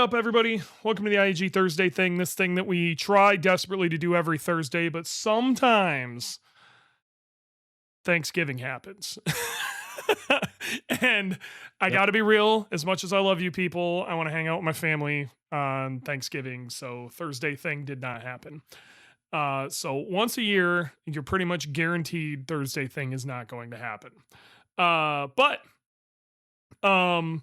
up, everybody? Welcome to the IAG Thursday Thing, this thing that we try desperately to do every Thursday, but sometimes Thanksgiving happens. And I Yep. got to be real, as much as I love you people, I want to hang out with my family on Thanksgiving, so Thursday Thing did not happen. So once a year, you're pretty much guaranteed Thursday Thing is not going to happen. But um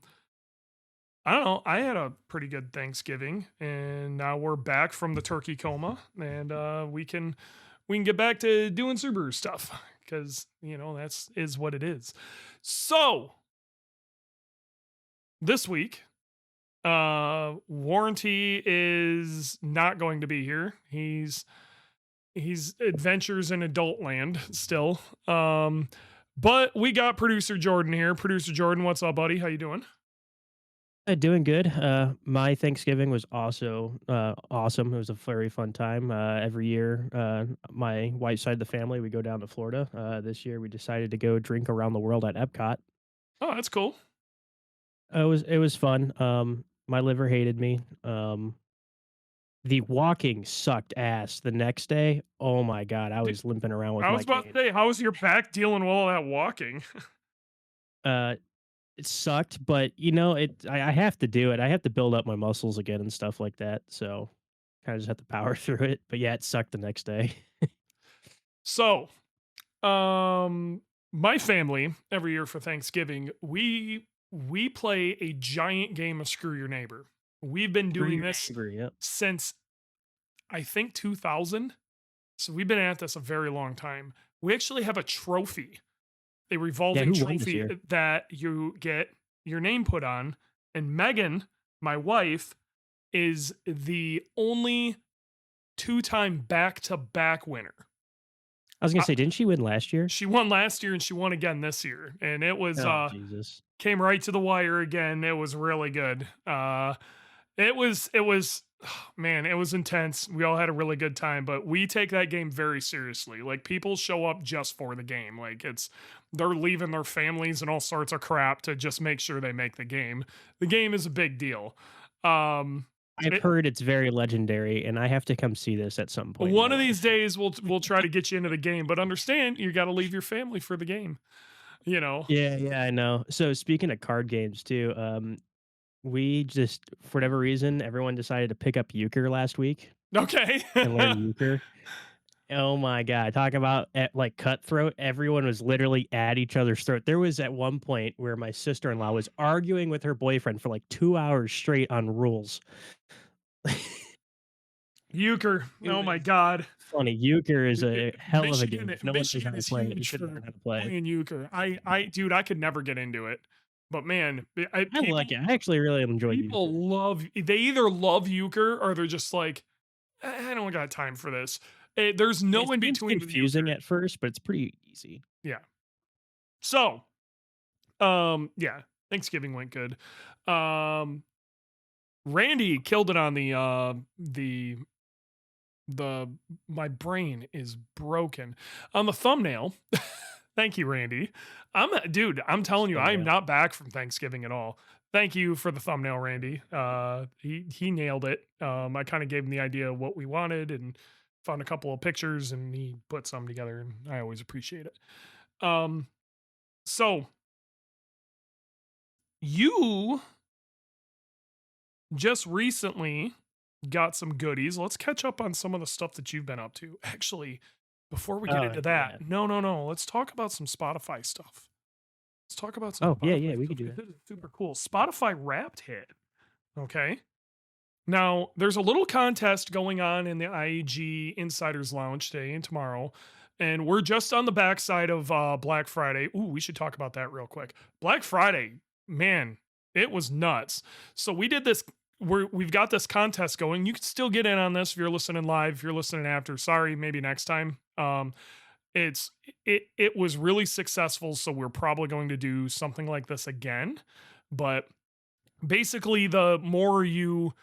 I don't know. I had a pretty good Thanksgiving, and now we're back from the turkey coma, and we can get back to doing Subaru stuff because that's is what it is. So this week, Warranty is not going to be here. He's adventures in adult land still. But we got producer Jordan here. Producer Jordan, what's up, buddy? How you doing? Doing good. My Thanksgiving was also awesome. It was a very fun time. Every year, my wife's side of the family, we go down to Florida. This year, we decided to go drink around the world at Epcot. Oh, that's cool. It was fun. My liver hated me. The walking sucked ass. The next day, oh my god, I was limping around with I was my about to cane. say, how was your back dealing with all that walking? Uh, it sucked, but I have to do it. I have to build up my muscles again and stuff like that. So kind of just have to power through it. But yeah, it sucked the next day. So, um, my family every year for Thanksgiving, we play a giant game of Screw Your Neighbor. We've been For doing your this neighbor, yep. since I think 2000. So we've been at this a very long time. We actually have a trophy, a Yeah, revolving who won this trophy year? that you get your name put on. And Megan, my wife, is the only two-time back-to-back winner. I was gonna say, didn't she win last year? She won last year and she won again this year. And it was Oh, Jesus. came right to the wire again. It was really good. It was man, it was intense. We all had a really good time, but we take that game very seriously. Like people show up just for the game. Like they're leaving their families and all sorts of crap to just make sure they make the game. The game is a big deal. Um I've heard it's very legendary, and I have to come see this at some point in my One of these life. days we'll try to get you into the game, but understand you got to leave your family for the game, you know. Yeah, yeah, I know. So speaking of card games too, we just for whatever reason, everyone decided to pick up euchre last week Okay. and learn euchre. Oh my god, talk about like cutthroat. Everyone was literally at each other's throat. There was at one point where my sister-in-law was arguing with her boyfriend for like 2 hours straight on rules. Euchre. It Oh my was god. funny. Euchre is a hell of a game. Michigan If no one knows how Michigan to is play it, you huge shouldn't for know how to play it. playing euchre. Dude, I could never get into it. But man, I like it. I actually really enjoy euchre. people love they either love euchre or they're just like I don't got time for this. There's It no in seems between with confusing euchre. at first, but it's pretty easy. Yeah. So, yeah, Thanksgiving went good. Um Randy killed it on the my brain is broken. On the thumbnail. Thank you, Randy. Dude, I'm telling you, I am Thumbnail. not back from Thanksgiving at all. Thank you for the thumbnail, Randy. He nailed it. I kind of gave him the idea of what we wanted and found a couple of pictures and he put some together and I always appreciate it. Um, so you just recently got some goodies. Let's catch up on some of the stuff that you've been up to. Actually, before we get Oh into yeah. that, no. Let's talk about some Spotify stuff. Let's talk about some Oh yeah, Spotify yeah. We stuff could do because that. this is super cool. Spotify Wrapped hit. Okay. Now, there's a little contest going on in the IAG Insiders Lounge today and tomorrow. And we're just on the backside of Black Friday. Ooh, we should talk about that real quick. Black Friday, man, it was nuts. So we did this. We've got this contest going. You can still get in on this if you're listening live, if you're listening after. Sorry, maybe next time. It's it was really successful, so we're probably going to do something like this again. But basically, the more you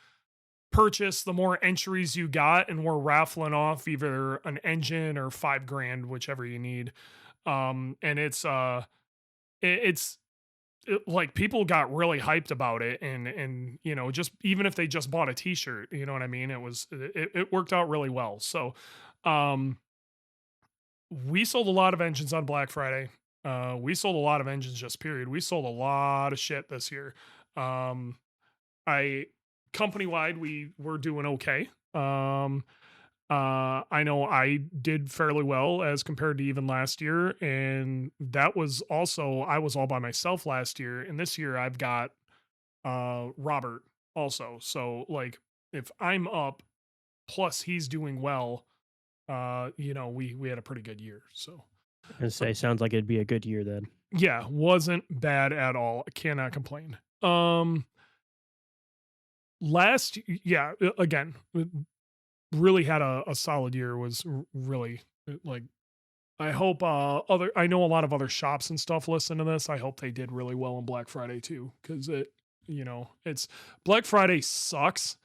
purchase, the more entries you got, and we're raffling off either an engine or 5 grand, whichever you need. And it's like people got really hyped about it, and just even if they just bought a t-shirt, you know what I mean, it worked out really well. So um we sold a lot of engines on Black Friday. We sold a lot of engines, just period. We sold a lot of shit this year. um I Company wide, we were doing okay. I know I did fairly well as compared to even last year, and that was also, I was all by myself last year, and this year I've got Robert also. So like, if I'm up plus he's doing well, we had a pretty good year. So And so say, sounds like it'd be a good year then. yeah, wasn't bad at all. I cannot complain. Yeah, again, really had a solid year. Was really like, I hope other I know a lot of other shops and stuff listen to this. I hope they did really well on Black Friday too, cuz it's Black Friday sucks.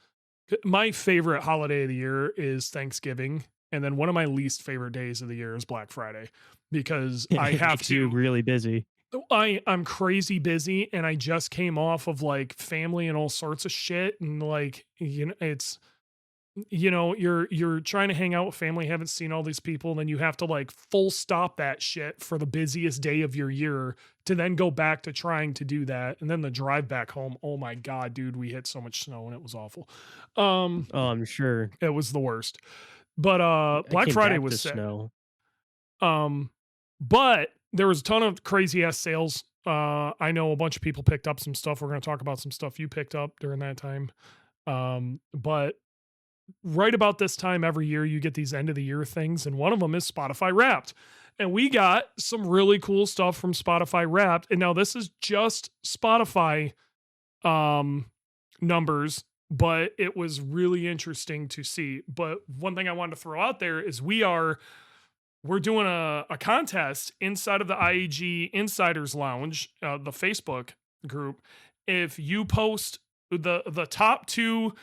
My favorite holiday of the year is Thanksgiving, and then one of my least favorite days of the year is Black Friday, because I It have makes you to really busy. I'm crazy busy, and I just came off of like family and all sorts of shit, and like, it's, you're trying to hang out with family, haven't seen all these people, and then you have to like full stop that shit for the busiest day of your year to then go back to trying to do that. And then the drive back home, oh my god, dude, we hit so much snow and it was awful. um Oh, I'm sure. it was the worst. But I Black came Friday back was to sick. snow. um but there was a ton of crazy ass sales. I know a bunch of people picked up some stuff. We're going to talk about some stuff you picked up during that time. But right about this time every year, you get these end of the year things, and one of them is Spotify Wrapped. And we got some really cool stuff from Spotify Wrapped. And now this is just Spotify um numbers, but it was really interesting to see. But one thing I wanted to throw out there is we're doing a contest inside of the IAG Insiders Lounge, the Facebook group. If you post the top two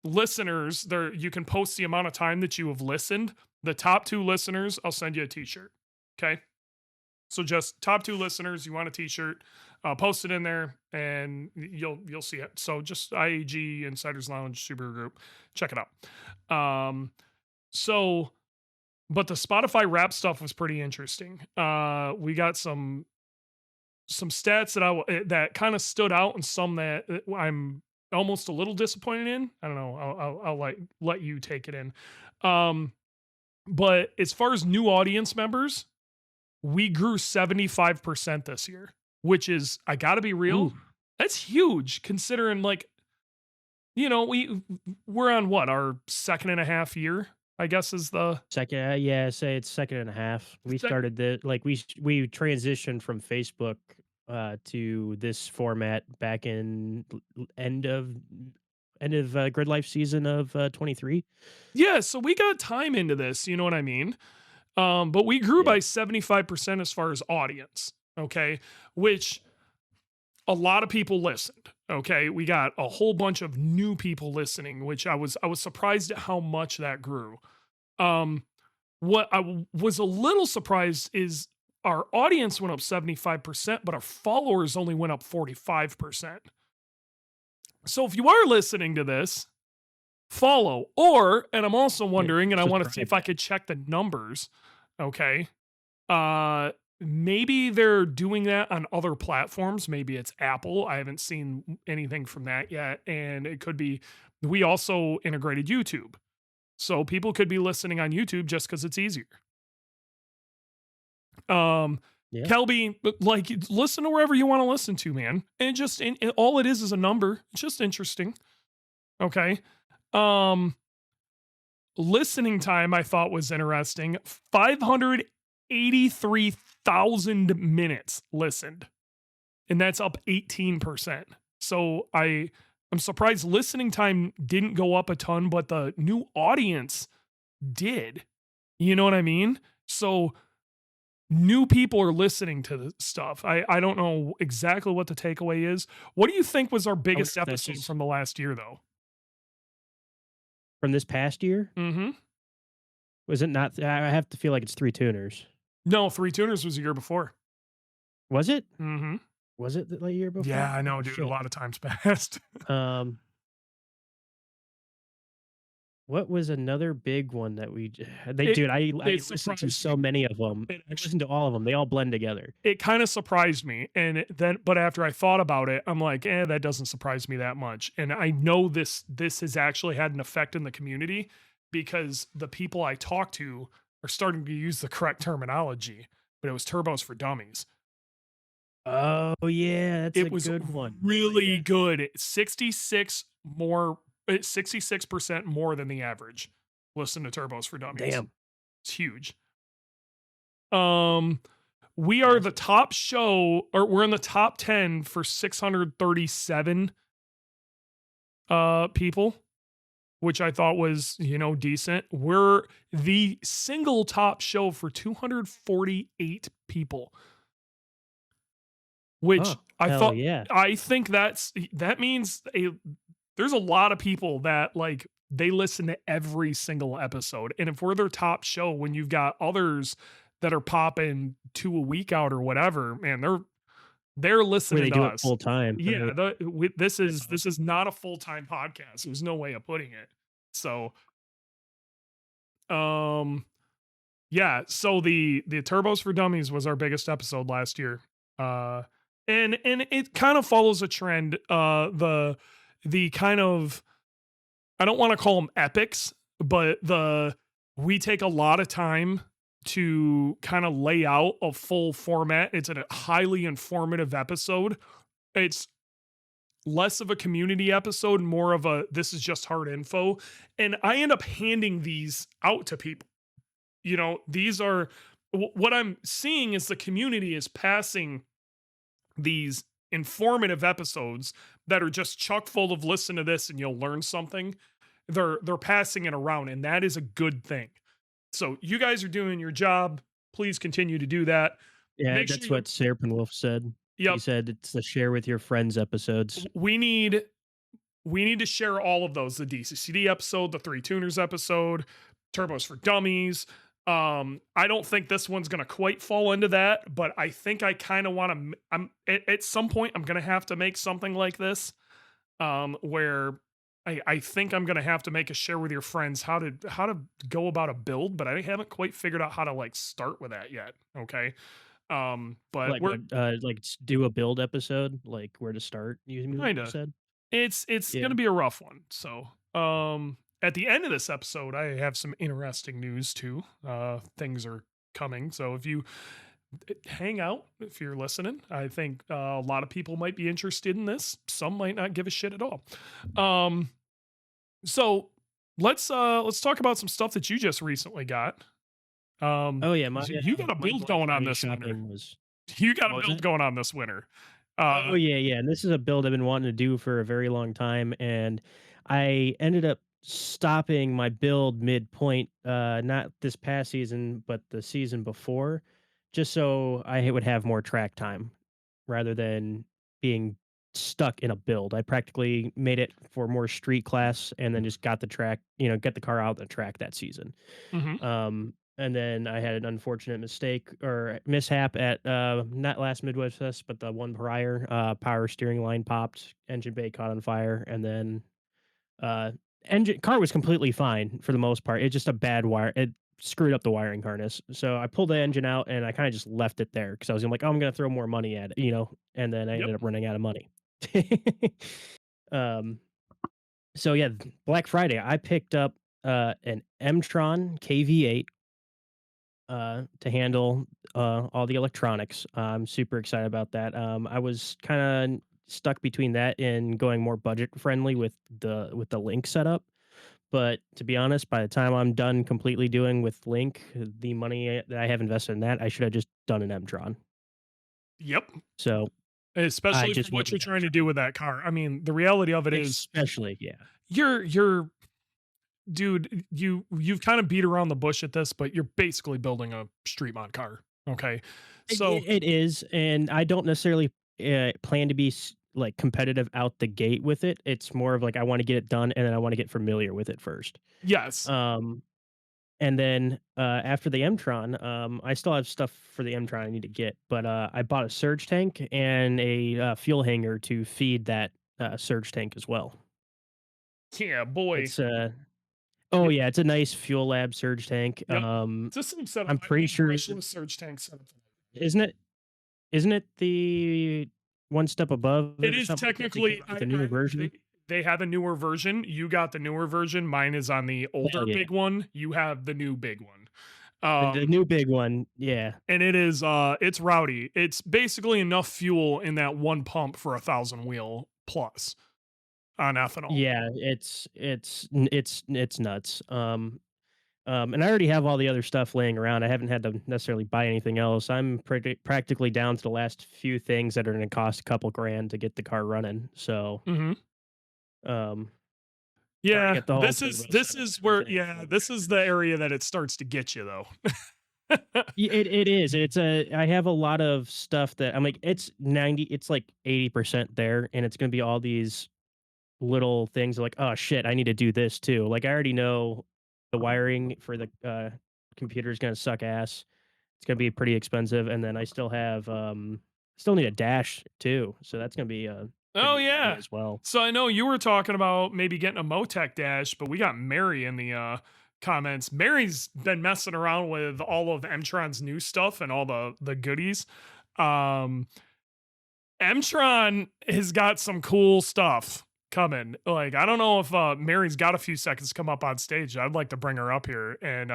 listeners there, you can post the amount of time that you have listened. The top two listeners, I'll send you a t-shirt. Okay. So just top two listeners, you want a t-shirt, post it in there and you'll see it. So just IAG Insiders Lounge Super Group, check it out. So but the Spotify rap stuff was pretty interesting. We got some stats that kind of stood out, and some that I'm almost a little disappointed in. I don't know. I'll let you take it in. Um, but as far as new audience members, we grew 75% this year, which is, I got to be real, Ooh, that's huge considering, like, we're on what, our second and a half year, I guess is the second, yeah, say it's second and a half. We sec- started the like we transitioned from Facebook to this format back in end of grid life season of 23. yeah. So we got time into this, you know what I mean? But we grew Yeah. by 75% as far as audience. Okay. Which a lot of people listened. Okay. We got a whole bunch of new people listening, which I was surprised at how much that grew. Um, what was a little surprised is our audience went up 75%, but our followers only went up 45%. So if you are listening to this, follow. And I'm also Yeah. wondering, and I want to see Subscribe if I that. could check the numbers. Okay. Uh Maybe they're doing that on other platforms. Maybe it's Apple. I haven't seen anything from that yet. And it could be, we also integrated YouTube. So people could be listening on YouTube just because it's easier. Um Yeah. Kelby, like, listen to wherever you want to listen to, man. And all it is a number. It's just interesting. Okay. Um Listening time I thought was interesting. 583,000 minutes listened, and that's up 18%. So I'm surprised listening time didn't go up a ton, but the new audience did. You know what I mean? So new people are listening to the stuff. I don't know exactly what the takeaway is. What do you think was our I wonder biggest if that's episode just from the last year though? from this past year. Mhm. Was it not? I have to feel like it's Three Tuners. No, Three Tuners was a year before. Was it? Mhm. Was it the year Yeah, before? I know, Oh, dude. A shit. lot of times passed. Um, what was another big one that they It dude, I it listened to surprised me. so many of them. It I actually listened to all of them. They all blend together. it kind of surprised me, and then but after I thought about it, I'm like, that doesn't surprise me that much. And I know this has actually had an effect in the community because the people I talk to are starting to use the correct terminology. But it was turbos for dummies. Oh, yeah, that's It a was good one. Oh, really yeah. good. 66% more than the average. Listen to turbos for dummies. Damn, It's huge. Um, we are the massive. top show, or we're in the top 10 for 637 people, which I thought was, decent. We're the single top show for 248 people, which Oh, hell yeah. I think that means there's a lot of people that like they listen to every single episode. And if we're their top show when you've got others that are popping 2 a week out or whatever, man, they're Where listening they to do it us. full time. Yeah, this That's is awesome. not a full-time podcast. There's no way of putting it. So, um yeah, so the Turbos for Dummies was our biggest episode last year. Uh and it kind of follows a trend, the kind of, I don't want to call them epics, but we take a lot of time to kind of lay out a full format. It's a highly informative episode. It's less of a community episode, more of a this is just hard info. And I end up handing these out to people. These are what I'm seeing is the community is passing these informative episodes that are just chock full of listen to this and you'll learn something. They're passing it around, and that is a good thing. So you guys are doing your job. Please continue to do that. Yeah, Make sure that's you what Serpenwolf said. He Yep. said it's the share with your friends episodes. We need to share all of those, the DCCD episode, the Three Tuners episode, Turbos for Dummies. I don't think this one's gonna quite fall into that, but I think I kind of want to. I'm at some point I'm gonna have to make something like this, where I think I'm gonna have to make a share with your friends how to go about a build, but I haven't quite figured out how to like start with that yet. Okay, but Like we're what, do a build episode, like where to start, you kinda. said? It's Yeah. gonna be a rough one. So, at the end of this episode, I have some interesting news too. Things are coming. So if you hang out, if you're listening, I think a lot of people might be interested in this. Some might not give a shit at all. Um, so let's talk about some stuff that you just recently got. Oh, yeah, You got a my build Black going on Friday this winter. shopping was You got a what was build it? going on this winter. Oh, yeah, yeah, and this is a build I've been wanting to do for a very long time, and I ended up stopping my build midpoint, not this past season, but the season before, just so I would have more track time rather than being stuck in a build. I practically made it for more street class and then just got the track, get the car out the track that season. Mhm. And then I had an unfortunate mistake or mishap at not last Midwest Fest, but the one prior. Power steering line popped, engine bay caught on fire, and then uh, engine car was completely fine for the most part. It's just a bad wire. It screwed up the wiring harness. So I pulled the engine out and I kind of just left it there because I was like, oh, I'm gonna throw more money at it, and then I Yep. ended up running out of money. um. So yeah, Black Friday, I picked up an M-Tron KV8 to handle all the electronics. I'm super excited about that. I was kind of stuck between that and going more budget friendly with the Link setup. But to be honest, by the time I'm done completely doing with Link, the money that I have invested in that, I should have just done an M-Tron. Yep. So I Especially for just went what you're with trying to M-Tron. do with that car. I mean, the reality of it is Especially, yeah. you're dude, you've kind of beat around the bush at this, but you're basically building a street mod car. Okay. It, So it, it is, and I don't necessarily plan to be like competitive out the gate with it. It's more of like I want to get it done, and then I want to get familiar with it first. yes. Um, And then, after the Mtron, I still have stuff for the Mtron I need to get, but, I bought a surge tank and a, fuel hanger to feed that, surge tank as well. Yeah, boy. It's, oh, Yep. yeah, it's a nice Fuel Lab surge tank. Yep. It's the same setup. I'm I pretty have the sure brushless surge tank setup. isn't it isn't it the one step above It it or is something like that? They came technically out with a newer they version? they have a newer version. You got the newer version. Mine is on the Hell older yeah. big one. You have the new big one. The new big one, yeah. And it is it's rowdy. It's basically enough fuel in that one pump for 1,000 wheel plus on ethanol. Yeah, it's nuts. And I already have all the other stuff laying around. I haven't had to necessarily buy anything else. I'm practically down to the last few things that are gonna cost a couple grand to get the car running. So, Mhm. um, I already Yeah, got the whole turbo this set up is and where everything, yeah, so this is the area that it starts to get you though. it is. I have a lot of stuff that I'm like, it's like 80% there, and it's gonna be all these little things like, "Oh, shit, I need to do this too." Like, I already know the wiring for the, computer is gonna suck ass. It's gonna be pretty expensive, and then I still have, still need a dash too, so that's gonna Oh be money yeah. as well. So I know you were talking about maybe getting a Motec dash, but we got Mary in the comments. Mary's been messing around with all of Mtron's new stuff and all the goodies. Um Mtron has got some cool stuff coming. Like, I don't know if Mary's got a few seconds to come up on stage. I'd like to bring her up here. And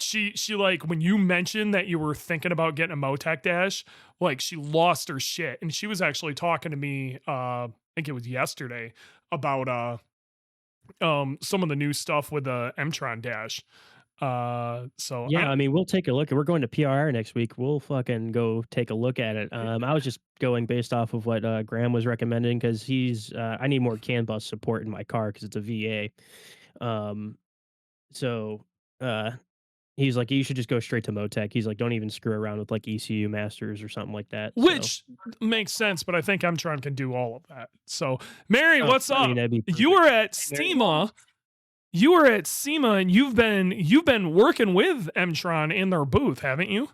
she like when you mentioned that you were thinking about getting a Motec Dash, like she lost her shit. And she was actually talking to me, I think it was yesterday, about some of the new stuff with the Mtron Dash. So Yeah, I'm I mean, we'll take a look. We're going to PRR next week. We'll fucking go take a look at it. I was just going based off of what, Graham was recommending because I need more CAN bus support in my car because it's a VA. So, uh, he's like, "You should just go straight to Motec." He's like, "Don't even screw around with, like, ECU masters or something like that." So, Which makes sense, but I think Mtron can do all of that. So, Mary, oh, what's I mean, up? that'd be You perfect. were at Hey, Mary, welcome. SEMA. You were at SEMA, and you've been working with Mtron in their booth, haven't you?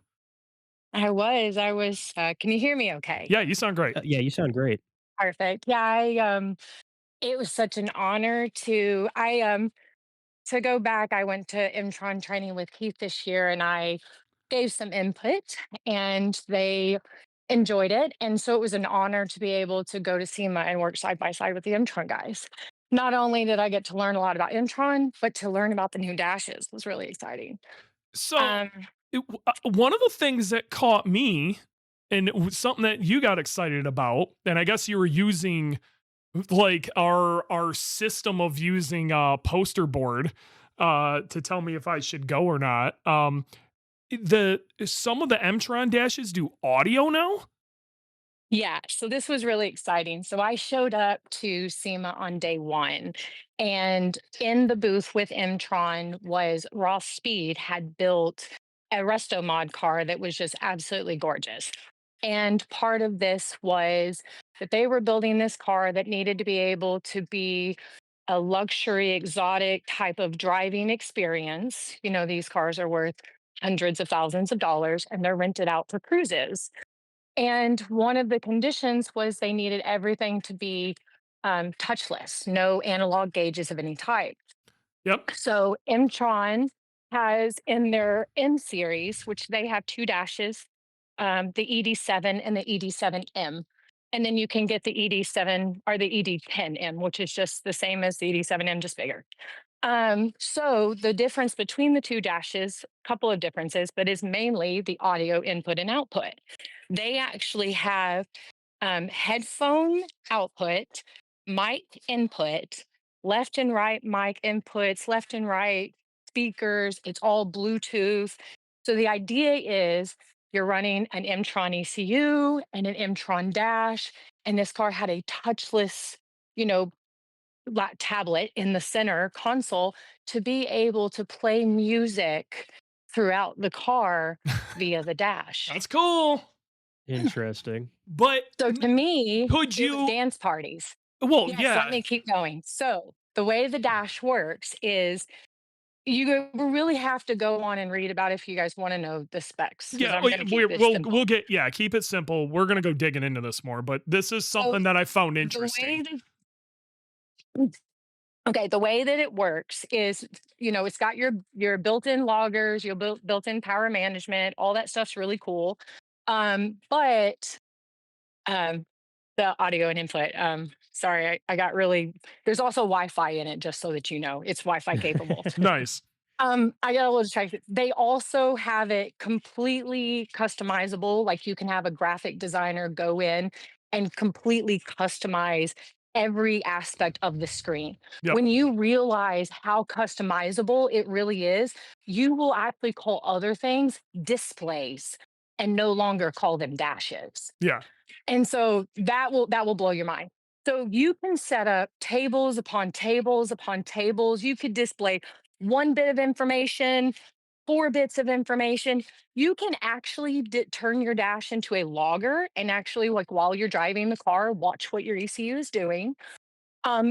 Can you hear me okay? Yeah, you sound great. Yeah, you sound great. Perfect. Yeah, it was such an honor to go back. I went to Imtron training with Keith this year and I gave some input and they enjoyed it. And so it was an honor to be able to go to SEMA and work side by side with the Imtron guys. Not only did I get to learn a lot about Imtron, but to learn about the new dashes was really exciting. So, Um, one of the things that caught me, and it was something that you got excited about, and I guess you were using like our system of using a poster board to tell me if I should go or not. The some of the Mtron dashes do audio now. Yeah, so this was really exciting. So I showed up to SEMA on day one, and in the booth with Mtron was Ross Speed had built a resto mod car that was just absolutely gorgeous. And part of this was that they were building this car that needed to be able to be a luxury, exotic type of driving experience. You know, these cars are worth hundreds of thousands of dollars and they're rented out for cruises. And one of the conditions was they needed everything to be touchless, no analog gauges of any type. Yep. So Mtron has in their M series, which they have two dashes, the ED7 and the ED7M. And then you can get the ED7 or the ED10M, which is just the same as the ED7M, just bigger. So the difference between the two dashes, a couple of differences, but is mainly the audio input and output. They actually have headphone output, mic input, left and right mic inputs, left and right speakers. It's all Bluetooth. So the idea is you're running an Mtron ECU and an Mtron dash, and this car had a touchless, you know, tablet in the center console to be able to play music throughout the car via the dash. That's cool. Interesting. But So to me, could it was you dance parties. well, Yes, let yeah. me keep going. So the way the dash works is really have to go on and read about it if you guys want to know the specs, because Yeah, I'm oh, going yeah, to keep this we'll simple. get, yeah, keep it simple. We're gonna go digging into this more, but this is So something that I found the interesting. way okay, the way that it works is, it's got your built-in loggers, your built-in power management, all that stuff's really cool. But um, the audio and input. Sorry, I got really. There's also Wi-Fi in it, just so that you know, it's Wi-Fi capable. Nice. I got a little distracted. They also have it completely customizable. Like you can have a graphic designer go in and completely customize every aspect of the screen. Yep. When you realize how customizable it really is, you will actually call other things displays and no longer call them dashes. Yeah. And so that will blow your mind. So you can set up tables upon tables upon tables. You could display one bit of information, four bits of information. You can actually turn your dash into a logger and actually, like while you're driving the car, watch what your ECU is doing.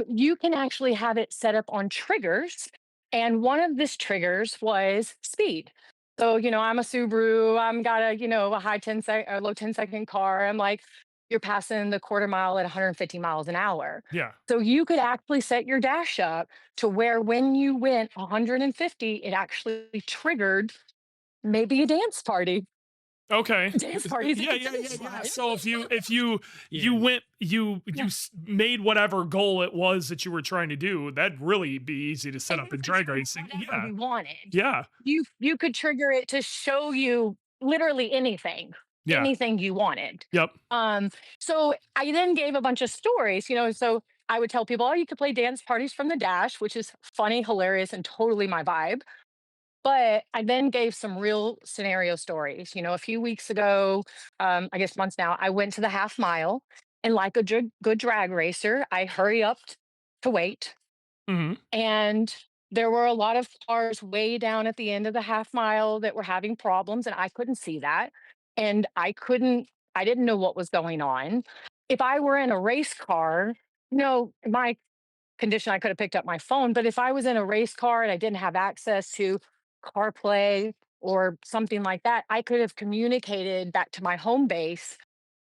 You can actually have it set up on triggers. And one of this triggers was speed. So, I'm a Subaru, I'm got a high 10 a low 10-second car. I'm like, you're passing the quarter mile at 150 miles an hour. Yeah. So you could actually set your dash up to where when you went 150, it actually triggered maybe a dance party. Okay. Dance parties at Yeah, the yeah, yeah, finish yeah. line. So if you Yeah. went you Yeah. made whatever goal it was that you were trying to do, that'd really be easy to set And up you in could drag trigger racing. whatever Yeah. we wanted. Yeah. You could trigger it to show you literally anything, Yeah. anything you wanted. Yep. Um, so I then gave a bunch of stories, so I would tell people, oh, you could play dance parties from the dash, which is funny, hilarious, and totally my vibe. But I then gave some real scenario stories. A few weeks ago, I guess months now, I went to the half mile, and like a good drag racer, I hurry up to wait, Mhm. and there were a lot of cars way down at the end of the half mile that were having problems, and I couldn't see that. And I didn't know what was going on. If I were in a race car, my condition, I could have picked up my phone. But if I was in a race car and I didn't have access to CarPlay or something like that, I could have communicated back to my home base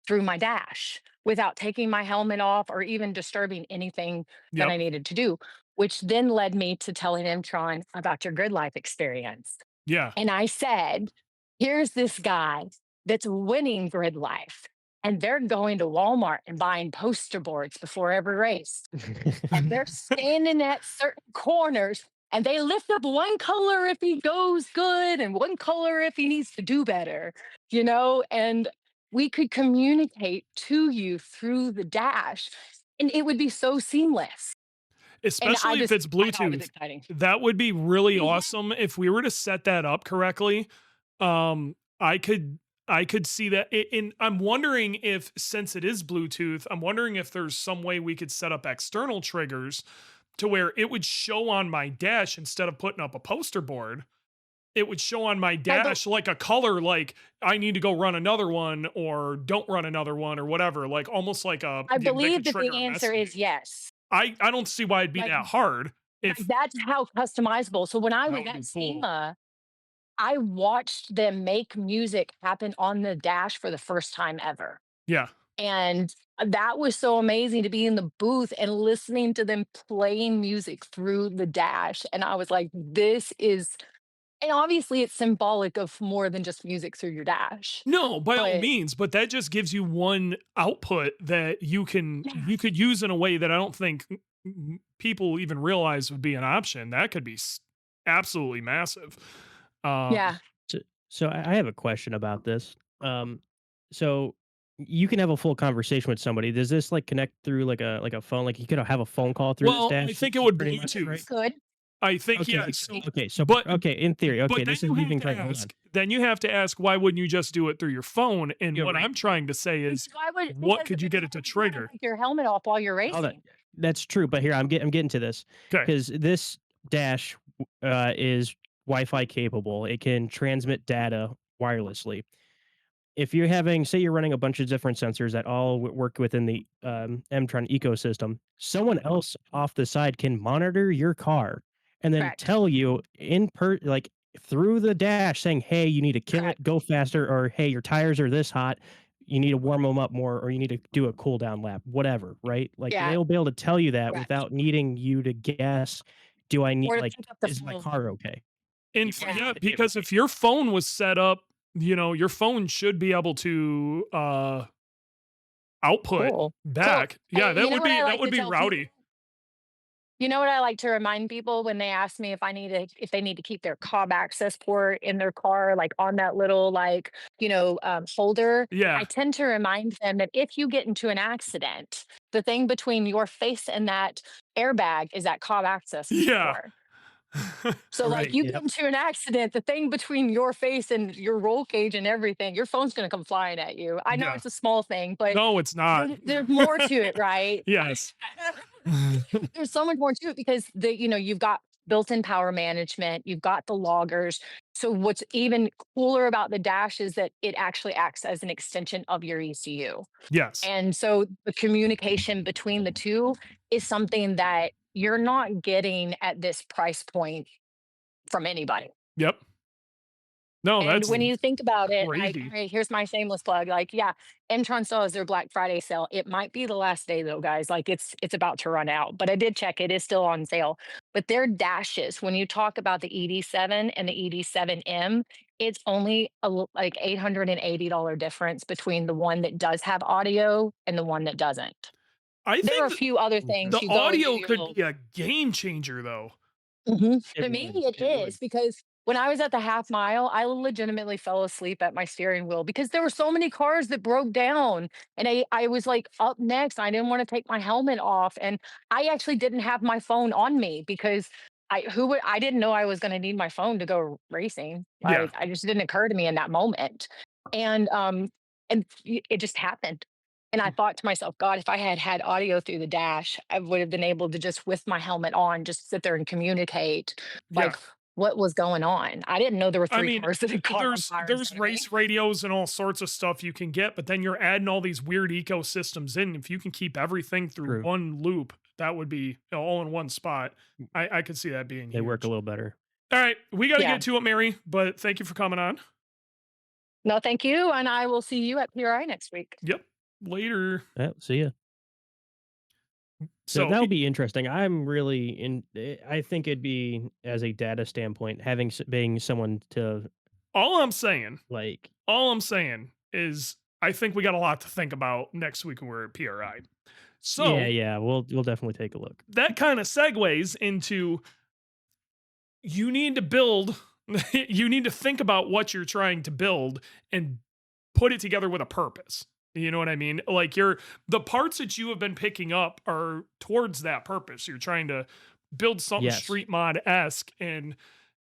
through my dash without taking my helmet off or even disturbing anything that Yep. I needed to do, which then led me to telling Mtron about your grid life experience. Yeah. And I said, here's this guy that's winning grid life, and they're going to Walmart and buying poster boards before every race, and they're standing at certain corners, and they lift up one color if he goes good and one color if he needs to do better, and we could communicate to you through the dash, and it would be so seamless. And Especially if it's I thought it was Bluetooth. exciting. That would be really Yeah. awesome if we were to set that up correctly. I could see that, and I'm wondering if, since it is Bluetooth, I'm wondering if there's some way we could set up external triggers to where it would show on my dash instead of putting up a poster board. It would show on my I bel dash like a color, like I need to go run another one or don't run another one or whatever, like almost like I they believe could that trigger the a answer message. is yes. I don't see why it'd be Like that hard like, if that's how customizable. So when I that was would at be cool. SEMA, I watched them make music happen on the dash for the first time ever. Yeah. And that was so amazing to be in the booth and listening to them playing music through the dash. And I was like, this is, and obviously it's symbolic of more than just music through your dash. No, by all But means, but that just gives you one output that yeah, you could use in a way that I don't think people even realize would be an option. That could be absolutely massive. Um, yeah. So, so I have a question about this. Um, so you can have a full conversation with somebody. Does this like connect through like a phone? Like you could have a phone call through this well, I dash, think it would pretty much, right? Bluetooth. Good. I think, Okay, yeah. So, okay, so but okay, in theory, okay, but then this is you have even to correct. Hold on. ask. Then you have to ask, why wouldn't you just do it through your phone? And You're what right. I'm trying to say is, Why would what could you get it to why would you wanna trigger? take your helmet off while you're Hold on. racing? That's true, but here I'm getting to this Okay. because this dash is Wi-Fi capable. It can transmit data wirelessly. If you're having, say, you're running a bunch of different sensors that all work within the Mtron ecosystem, someone else off the side can monitor your car and then Correct. tell you like through the dash saying, "Hey, you need to kill it, Correct. go faster," or "Hey, your tires are this hot, you need to warm them up more, or you need to do a cool down lap," whatever, right? Like Yeah. they'll be able to tell you that Correct. without needing you to guess, "Do I need Or to like pick up the is my phone. car okay?" You want Yeah. Yeah, to hit it because right. if your phone was set up, your phone should be able to output Cool. Cool. back. Yeah, And you that know would what be I that like would to be tell people? rowdy. You know what I like to remind people when they ask me if they need to keep their cob access port in their car, like on that little holder. I Yeah. tend to remind them that if you get into an accident, the thing between your face and that airbag is that cob access Yeah. port. So like Right, you get yep. into an accident, the thing between your face and your roll cage and everything, your phone's gonna come flying at you. I know Yeah. it's a small thing, but No, it's not. there's more to it, right? Yes. There's so much more to it because you've got built-in power management, you've got the loggers. So what's even cooler about the dash is that it actually acts as an extension of your ECU. Yes. And so the communication between the two is something that you're not getting at this price point from anybody. Yep. No, And that's when you think about it, like, crazy. hey, here's my shameless plug. Like, yeah, Mtron still has their Black Friday sale. It might be the last day though, guys. Like it's about to run out. But I did check, it is still on sale. But their dashes, when you talk about the ED7 and the ED7M, it's only like $880 difference between the one that does have audio and the one that doesn't. I There are think a few other Okay. things the you go and do audio your could little. be a game changer though. It To me, would, it it would. is because when I was at the half mile, I legitimately fell asleep at my steering wheel because there were so many cars that broke down. And I was like up next. I didn't want to take my helmet off. And I actually didn't have my phone on me because I didn't know I was going to need my phone to go racing. Yeah. Like I just didn't occur to me in that moment. And it just happened. And I thought to myself, God, if I had had audio through the dash, I would have been able to just, with my helmet on, just sit there and communicate Yeah. like what was going on. I didn't know there were I three mean, cars that had caught on fire in there's front of me. race radios and all sorts of stuff you can get, but then you're adding all these weird ecosystems in. If you can keep everything through True. one loop, that would be all in one spot. I could see that being They work a huge. little better. All right, we got to Yeah. get to it, Mary. But thank you for coming on. No, thank you. And I will see you at PRI next week. Yep. Later. Yeah, see ya. So So that'll be interesting. I'm really I think it'd be, as a data standpoint, having being someone to all I'm saying, like. all I'm saying is I think we got a lot to think about next week when we're at PRI. Yeah, So yeah, we'll definitely take a look. that kind of segues into you need to build you need to think about what you're trying to build and put it together with a purpose. You know what I mean? Like the parts that you have been picking up are towards that purpose. You're trying to build something Yes. street mod esque, and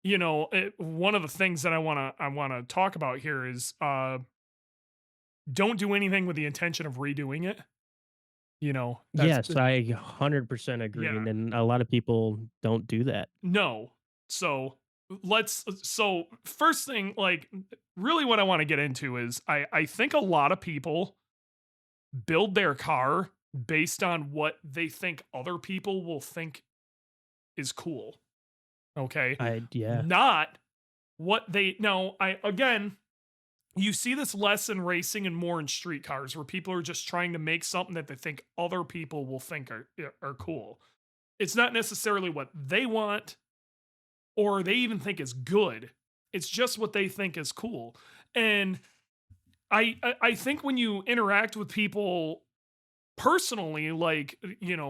one of the things that I want to talk about here is don't do anything with the intention of redoing it. That's Yes, I 100% agree, yeah. and then a lot of people don't do that. No. So so first thing, like really what I want to get into is I think a lot of people build their car based on what they think other people will think is cool. Okay. Yeah. Not what they no, I again, you see this less in racing and more in street cars where people are just trying to make something that they think other people will think are cool. It's not necessarily what they want or they even think is good. It's just what they think is cool. And I think when you interact with people personally, like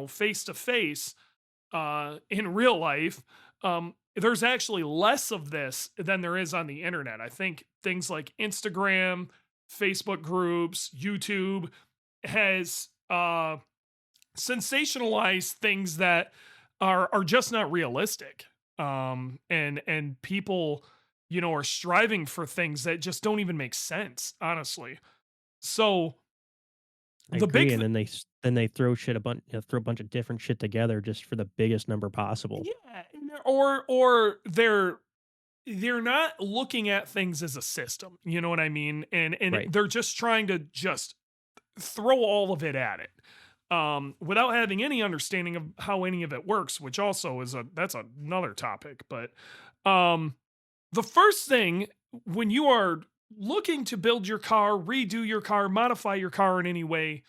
face to face, in real life, there's actually less of this than there is on the internet. I think things like Instagram, Facebook groups, YouTube has sensationalized things that are just not realistic. And people, are striving for things that just don't even make sense, honestly. So I the big agree, and then then they throw shit throw a bunch of different shit together just for the biggest number possible. yeah, or they're not looking at things as a system. You know what I mean? And Right. they're just trying to just throw all of it at it. without having any understanding of how any of it works, which also is that's another topic. But um, the first thing when you are looking to build your car, redo your car, modify your car in any way,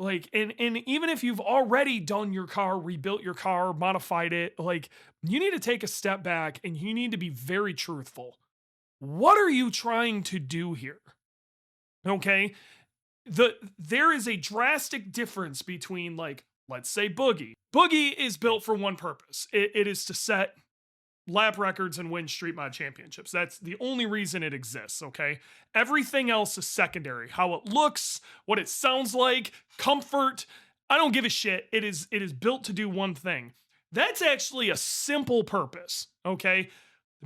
like, and even if you've already done your car, rebuilt your car, modified it, like, you need to take a step back and you need to be very truthful. What are you trying to do here? Okay? There is a drastic difference between, like, let's say Boogie. Boogie is built for one purpose. It is to set lap records and win street mod championships. That's the only reason it exists, okay? Everything else is secondary. How it looks, what it sounds like, comfort, I don't give a shit. It is built to do one thing. That's actually a simple purpose, okay?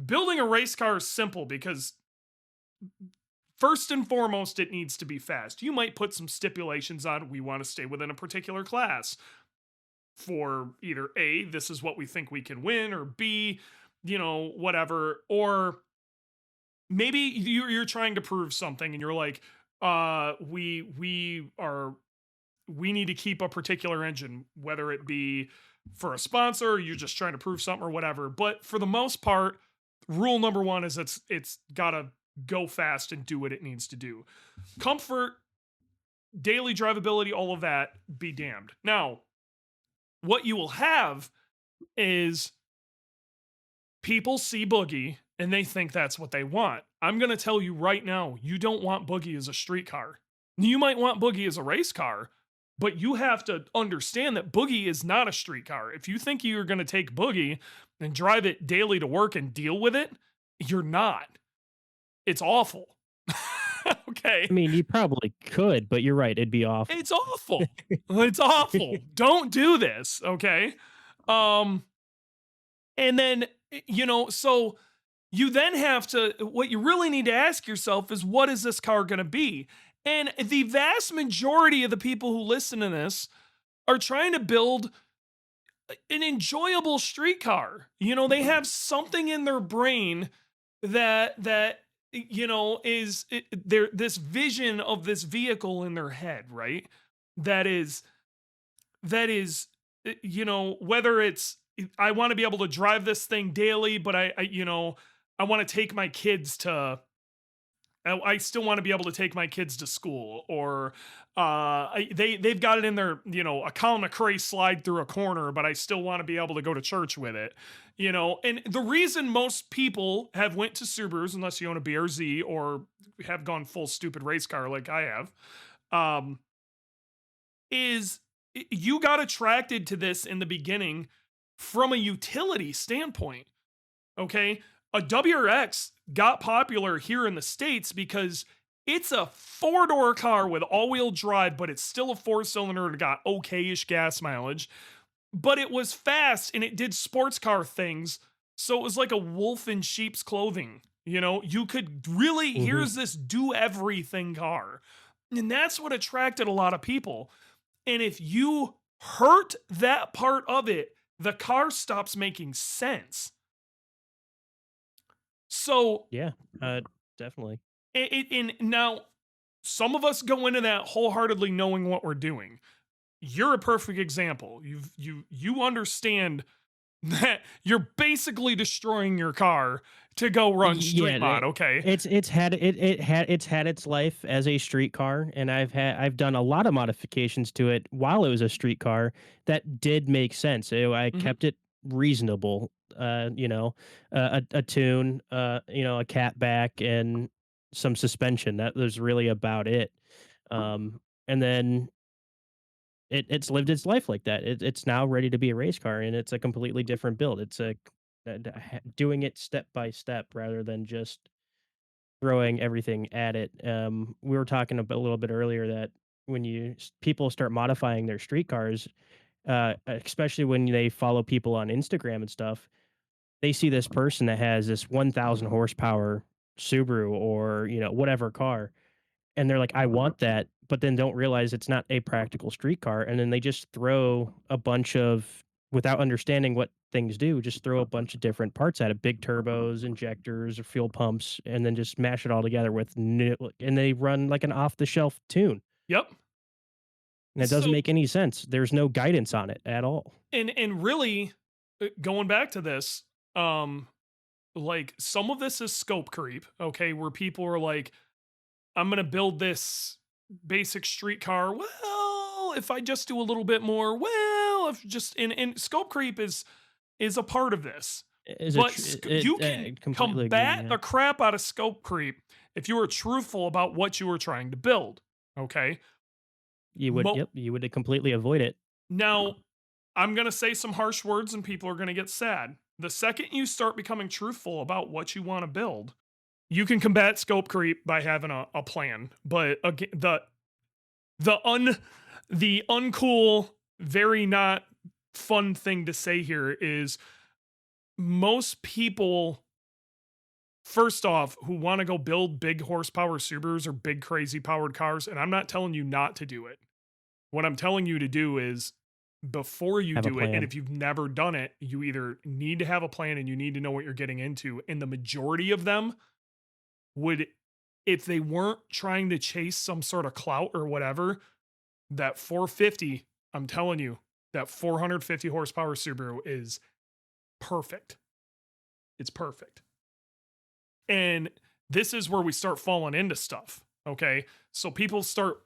Building a race car is simple because first and foremost it needs to be fast. You might put some stipulations on we want to stay within a particular class for either A, this is what we think we can win, or B, whatever. Or maybe you're trying to prove something and you're like, we need to keep a particular engine, whether it be for a sponsor, or you're just trying to prove something or whatever. But for the most part, rule number one is it's gotta go fast and do what it needs to do. Comfort, daily drivability, all of that, be damned. Now, what you will have is people see Boogie and they think that's what they want. I'm going to tell you right now, you don't want Boogie as a street car. You might want Boogie as a race car, but you have to understand that Boogie is not a street car. If you think you're going to take Boogie and drive it daily to work and deal with it, you're not. It's awful. Okay. I mean, you probably could, but you're right. It'd be awful. It's awful. It's awful. Don't do this, okay? Um and then so you then have to what you really need to ask yourself is what is this car going to be? And the vast majority of the people who listen to this are trying to build an enjoyable street car. They have something in their brain that is there this vision of this vehicle in their head, right? That is whether it's I want to be able to drive this thing daily, but I want to take my kids to I still want to be able to take my kids to school, or they've got it in their a Colin McRae slide through a corner, but I still want to be able to go to church with it, And the reason most people have went to Subarus, unless you own a BRZ or have gone full stupid race car like I have, um, is you got attracted to this in the beginning from a utility standpoint. Okay. A WRX got popular here in the States because it's a four-door car with all-wheel drive, but it's still a four-cylinder and got okay-ish gas mileage. But it was fast and it did sports car things. So it was like a wolf in sheep's clothing. You could really, Hmm. here's this do everything car. And that's what attracted a lot of people. And if you hurt that part of it, the car stops making sense. So, Yeah, definitely. and now some of us go into that wholeheartedly knowing what we're doing. You're a perfect example. You understand that you're basically destroying your car to go run Yeah, street mod, okay? it's had its life as a street car, and I've done a lot of modifications to it while it was a street car that did make sense. I Mhm. kept it reasonable, a tune, a cat back, and some suspension. That was really about it. And then it's lived its life like that. It's now ready to be a race car, and it's a completely different build. It's doing it step by step rather than just throwing everything at it. We were talking a little bit earlier that when people start modifying their street cars, especially when they follow people on Instagram and stuff, they see this person that has this 1,000 horsepower Subaru or whatever car, and they're like, "I want that," but then don't realize it's not a practical street car, and then they just throw a bunch of without understanding what things do, just throw a bunch of different parts at it, big turbos, injectors, or fuel pumps, and then just mash it all together with and they run like an off the shelf tune. Yep. And it doesn't So make any sense. There's no guidance on it at all. and really going back to this, um, like some of this is scope creep, okay, where people are like, I'm gonna build this basic street car. Well, if I just do a little bit more, well, if just and scope creep is a part of this. Is it But tr you I can completely agree, combat yeah. the crap out of scope creep if you are truthful about what you are trying to build. Okay. You would Mo- yep, you would completely avoid it. Now, I'm going to say some harsh words and people are going to get sad. The second you start becoming truthful about what you want to build, you can combat scope creep by having a plan. But again, the un the uncool, very not fun thing to say here is most people, first off, who want to go build big horsepower Subarus or big crazy powered cars, and I'm not telling you not to do it. What I'm telling you to do is before you Have a do it, and plan. if you've never done it, you either need to have a plan and you need to know what you're getting into. And the majority of them would, if they weren't trying to chase some sort of clout or whatever, that 450, I'm telling you, that 450 horsepower Subaru is perfect. It's perfect. And this is where we start falling into stuff. Okay. So people start,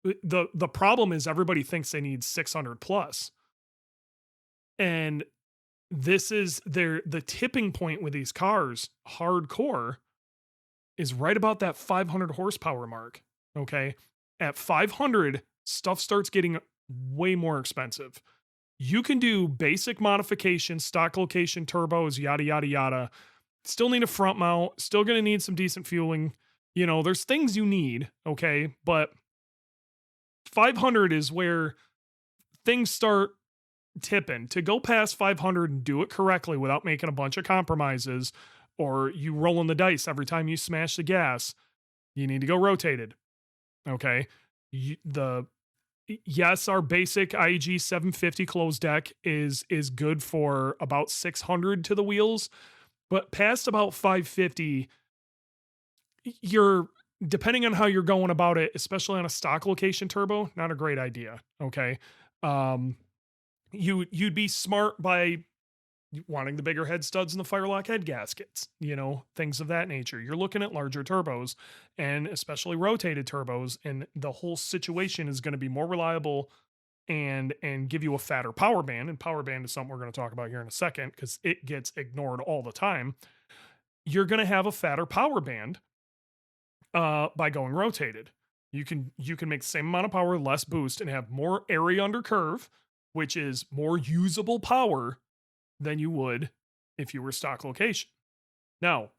the problem is everybody thinks they need 600 plus. And this is the tipping point with these cars, hardcore, is right about that 500 horsepower mark. Okay. At 500, stuff starts getting way more expensive. You can do basic modifications, stock location turbos, yada, yada, yada. Still need a front mount, still going to need some decent fueling. You know, there's things you need. Okay. But 500 is where things start tipping. To go past 500 and do it correctly without making a bunch of compromises or you rolling the dice every time you smash the gas, you need to go rotated. Okay. Yes, our basic IAG 750 closed deck is good for about 600 to the wheels, but past about 550, you're, depending on how you're going about it, especially on a stock location turbo, not a great idea. Okay. Um, you'd be smart by wanting the bigger head studs and the Firelock head gaskets, you know, things of that nature. You're looking at larger turbos and especially rotated turbos, and the whole situation is going to be more reliable and give you a fatter power band. And power band is something we're going to talk about here in a second because it gets ignored all the time. You're going to have a fatter power band by going rotated. You can make the same amount of power, less boost, and have more area under curve, which is more usable power than you would if you were stock location. Now,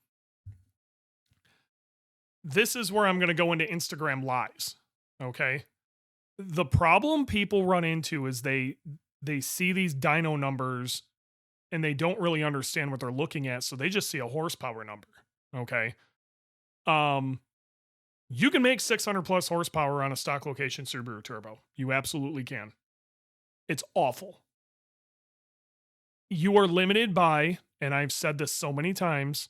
this is where I'm going to go into Instagram lies. Okay. The problem people run into is they see these dyno numbers and they don't really understand what they're looking at. So they just see a horsepower number. Okay. You can make 600 plus horsepower on a stock location Subaru turbo. You absolutely can. It's awful. You are limited by, and I've said this so many times,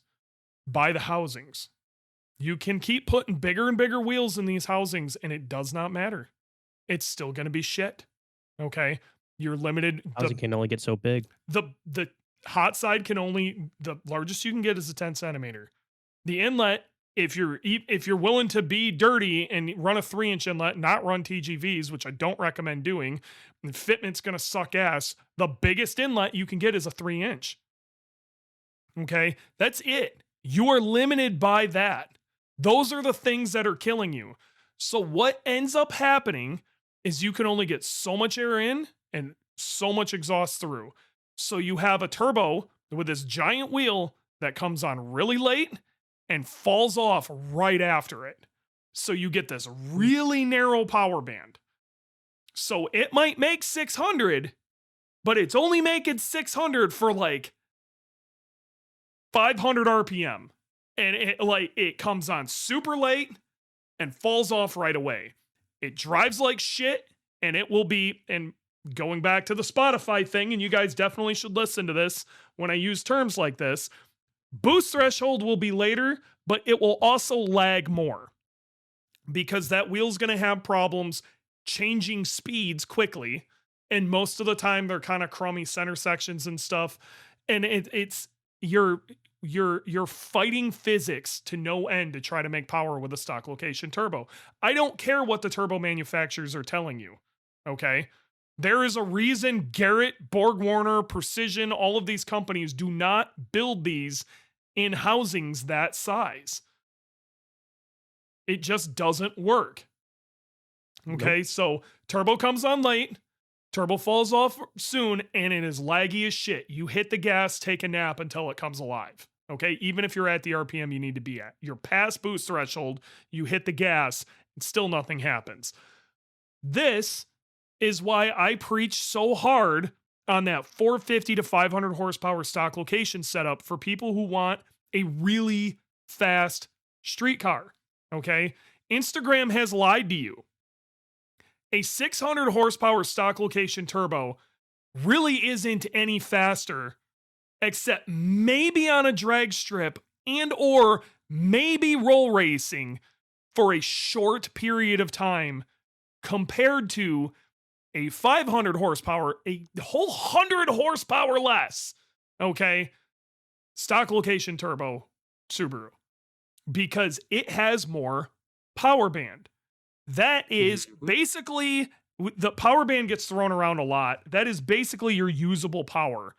by the housings. You can keep putting bigger and bigger wheels in these housings and it does not matter. It's still going to be shit. Okay. You're limited. Housing can only get so big. The hot side can only, the largest you can get is a 10 centimeter. The inlet, if you're willing to be dirty and run a 3-inch inlet, not run TGVs, which I don't recommend doing, and fitment's going to suck ass, the biggest inlet you can get is a 3-inch. Okay. That's it. You are limited by that. Those are the things that are killing you. So what ends up happening is you can only get so much air in and so much exhaust through. So you have a turbo with this giant wheel that comes on really late and falls off right after it. So you get this really narrow power band. So it might make 600, but it's only making 600 for like 500 RPM. And it comes on super late and falls off right away. It drives like shit, and it will be, and going back to the Spotify thing, and you guys definitely should listen to this when I use terms like this, boost threshold will be later, but it will also lag more because that wheel's going to have problems changing speeds quickly, and most of the time they're kind of crummy center sections and stuff. And it's you're you're fighting physics to no end to try to make power with a stock location turbo. I don't care what the turbo manufacturers are telling you. Okay. There is a reason Garrett, Borg Warner, Precision, all of these companies do not build these in housings that size. It just doesn't work. Okay, Nope. so turbo comes on late, turbo falls off soon, and it is laggy as shit. You hit the gas, take a nap until it comes alive. Okay, even if you're at the RPM you need to be at, you're past boost threshold, you hit the gas, and still nothing happens. This is why I preach so hard on that 450 to 500 horsepower stock location setup for people who want a really fast street car. Okay, Instagram has lied to you. A 600 horsepower stock location turbo really isn't any faster, except maybe on a drag strip and or maybe roll racing for a short period of time compared to a 500 horsepower, a whole 100 horsepower less, okay, stock location turbo Subaru, because it has more power band. That is basically, the power band gets thrown around a lot. That is basically your usable power.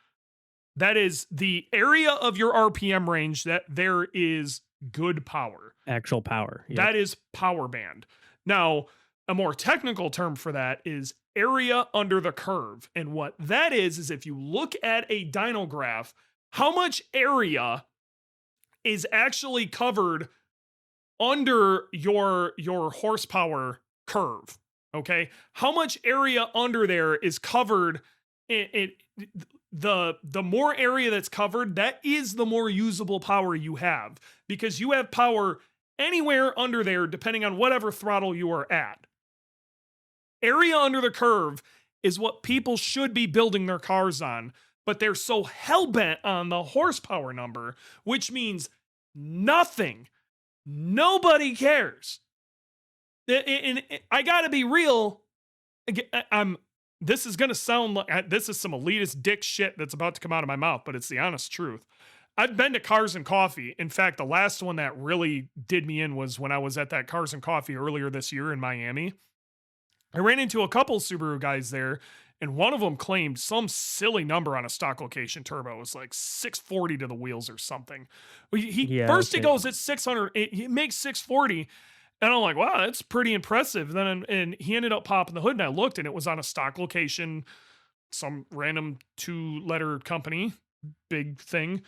That is the area of your RPM range that there is good power. Actual power. Yep. That is power band. Now, a more technical term for that is area under the curve. And what that is if you look at a dyno graph, how much area is actually covered under your horsepower curve. Okay, how much area under there is covered? The more area that's covered, that is the more usable power you have, because you have power anywhere under there depending on whatever throttle you are at. Area under the curve is what people should be building their cars on, but they're so hell-bent on the horsepower number, which means nothing. Nobody cares. And I gotta be real. This is gonna sound like this is some elitist dick shit that's about to come out of my mouth, but it's the honest truth. I've been to Cars and Coffee. In fact, the last one that really did me in was when I was at that Cars and Coffee earlier this year in Miami. I ran into a couple Subaru guys there, and one of them claimed some silly number on a stock location turbo. It was like 640 to the wheels or something. Yeah, First he okay. goes at 600, he makes 640, and I'm like, wow, that's pretty impressive. And he ended up popping the hood, and I looked, and it was on a stock location, some random 2-letter company, big thing.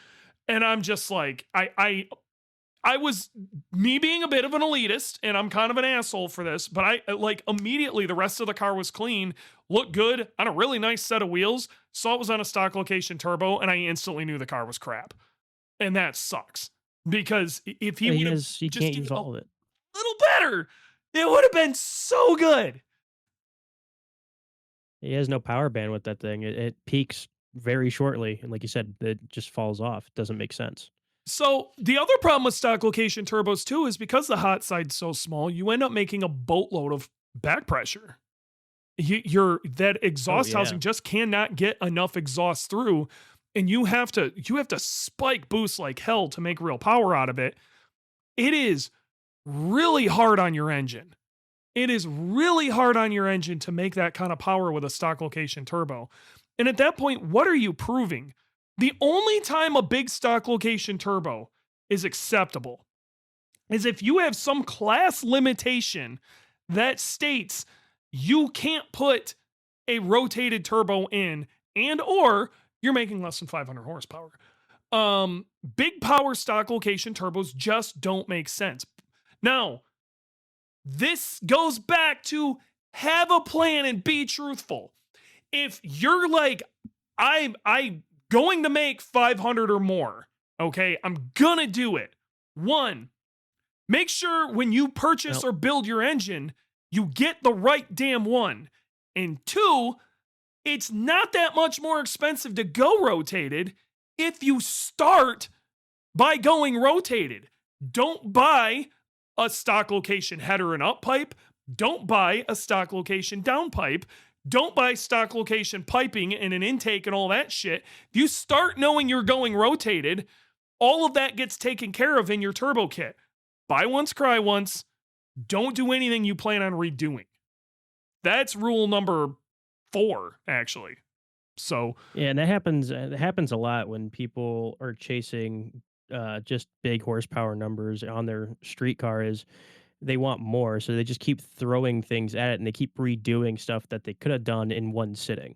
And I'm just like, I was, me being a bit of an elitist, and I'm kind of an asshole for this, but I like immediately the rest of the car was clean, looked good on a really nice set of wheels, saw it was on a stock location turbo, and I instantly knew the car was crap. And that sucks, because if he would have He just can't given use a all of it. little better, it would have been so good. He has no power band with that thing. It peaks very shortly, and like you said, it just falls off. It doesn't make sense. So the other problem with stock location turbos too is because the hot side's so small, you end up making a boatload of back pressure. That exhaust yeah. housing just cannot get enough exhaust through, and you have to spike boost like hell to make real power out of it. It is really hard on your engine. It is really hard on your engine to make that kind of power with a stock location turbo. And at that point, what are you proving? The only time a big stock location turbo is acceptable is if you have some class limitation that states you can't put a rotated turbo in, and or you're making less than 500 horsepower. Big power stock location turbos just don't make sense. Now, this goes back to have a plan and be truthful. If you're like, I'm going to make 500 or more, okay, I'm gonna do it. One, make sure when you purchase or build your engine, you get the right damn one. And two, it's not that much more expensive to go rotated if you start by going rotated. Don't buy a stock location header and up pipe. Don't buy a stock location downpipe. Don't buy stock location piping and an intake and all that shit. If you start knowing you're going rotated, all of that gets taken care of in your turbo kit. Buy once, cry once. Don't do anything you plan on redoing. That's rule number 4, actually. So Yeah, and that happens. It happens a lot when people are chasing just big horsepower numbers on their street car. Is they want more, so they just keep throwing things at it, and they keep redoing stuff that they could have done in one sitting,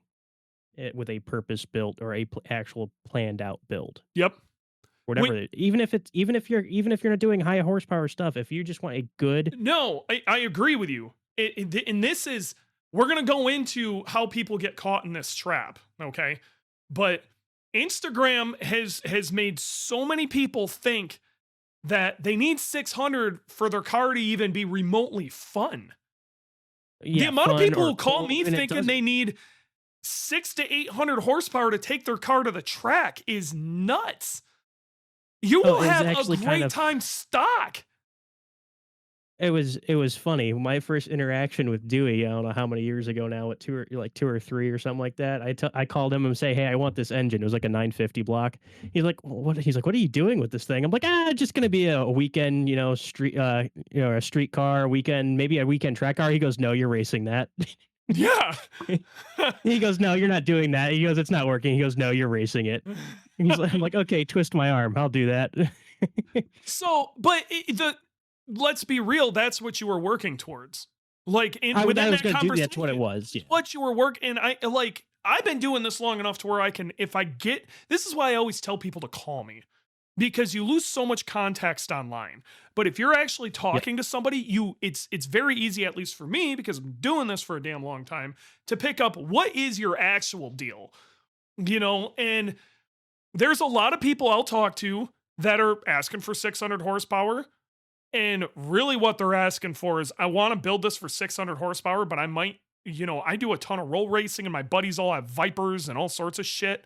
with a purpose built or a actual planned out build. yep. Whatever. Even if you're not doing high horsepower stuff, if you just want a good No, I agree with you. And this is, we're going to go into how people get caught in this trap, okay? But Instagram has made so many people think that they need 600 for their car to even be remotely fun. The amount of people who call me thinking they need 600 to 800 horsepower to take their car to the track is nuts. You will have a great time stock. It was funny. My first interaction with Dewey, I don't know how many years ago now, at 2 or 3 or something like that. I called him and say, "Hey, I want this engine." It was like a 950 block. He's like, "What?" He's like, "What are you doing with this thing?" I'm like, just gonna be a weekend, street, a street car weekend, maybe a weekend track car." He goes, "No, you're racing that." Yeah. He goes, "No, you're not doing that." He goes, "It's not working." He goes, "No, you're racing it." I'm like, "Okay, twist my arm. I'll do that." So, but let's be real, that's what you were working towards. Like, within that conversation, that's what it was. Yeah. what you were working. And I've been doing this long enough to where I can, this is why I always tell people to call me, because you lose so much context online. But if you're actually talking to somebody, it's very easy, at least for me, because I'm doing this for a damn long time, to pick up what is your actual deal, and there's a lot of people I'll talk to that are asking for 600 horsepower. And really what they're asking for is, I want to build this for 600 horsepower, but I might, I do a ton of roll racing and my buddies all have Vipers and all sorts of shit,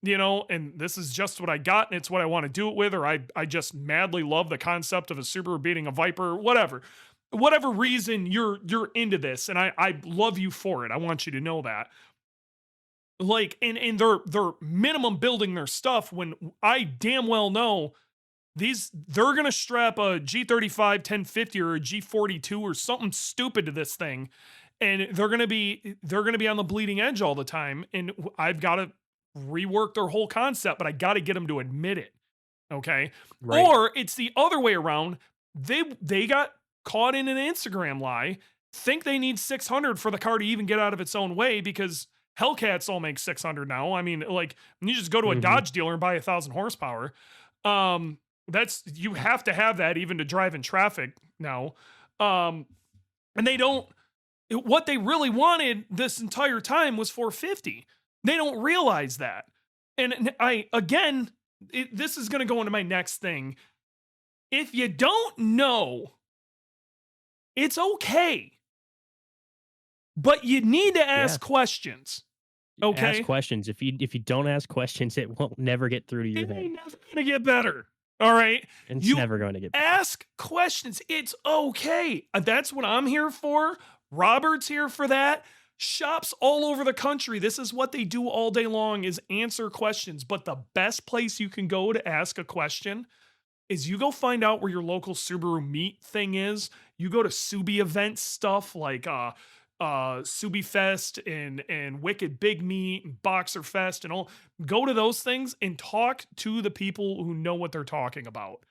and this is just what I got and it's what I want to do it with, or I just madly love the concept of a Subaru beating a Viper, whatever reason you're into this. And I love you for it. I want you to know that. Like, and they're minimum building their stuff when I damn well know they're going to strap a G35 1050 or a G42 or something stupid to this thing. And they're going to be on the bleeding edge all the time. And I've got to rework their whole concept, but I got to get them to admit it. Okay. Right. Or it's the other way around. They got caught in an Instagram lie, think they need 600 for the car to even get out of its own way, because Hellcats all make 600 now. I mean, like, you just go to a Dodge dealer and buy 1,000 horsepower. You have to have that even to drive in traffic now. And what they really wanted this entire time was 450. They don't realize that. And this is going to go into my next thing. If you don't know, it's okay. But you need to ask questions. Okay. Ask questions. If you don't ask questions, it won't never get through to your head. It ain't never going to get better. All right. It's never going to get better. Ask questions. It's okay. That's what I'm here for. Robert's here for that. Shops all over the country, this is what they do all day long, is answer questions. But the best place you can go to ask a question is you go find out where your local Subaru meet thing is. You go to Subi event stuff like Subi Fest and Wicked Big Meat and Boxer Fest and all. Go to those things and talk to the people who know what they're talking about.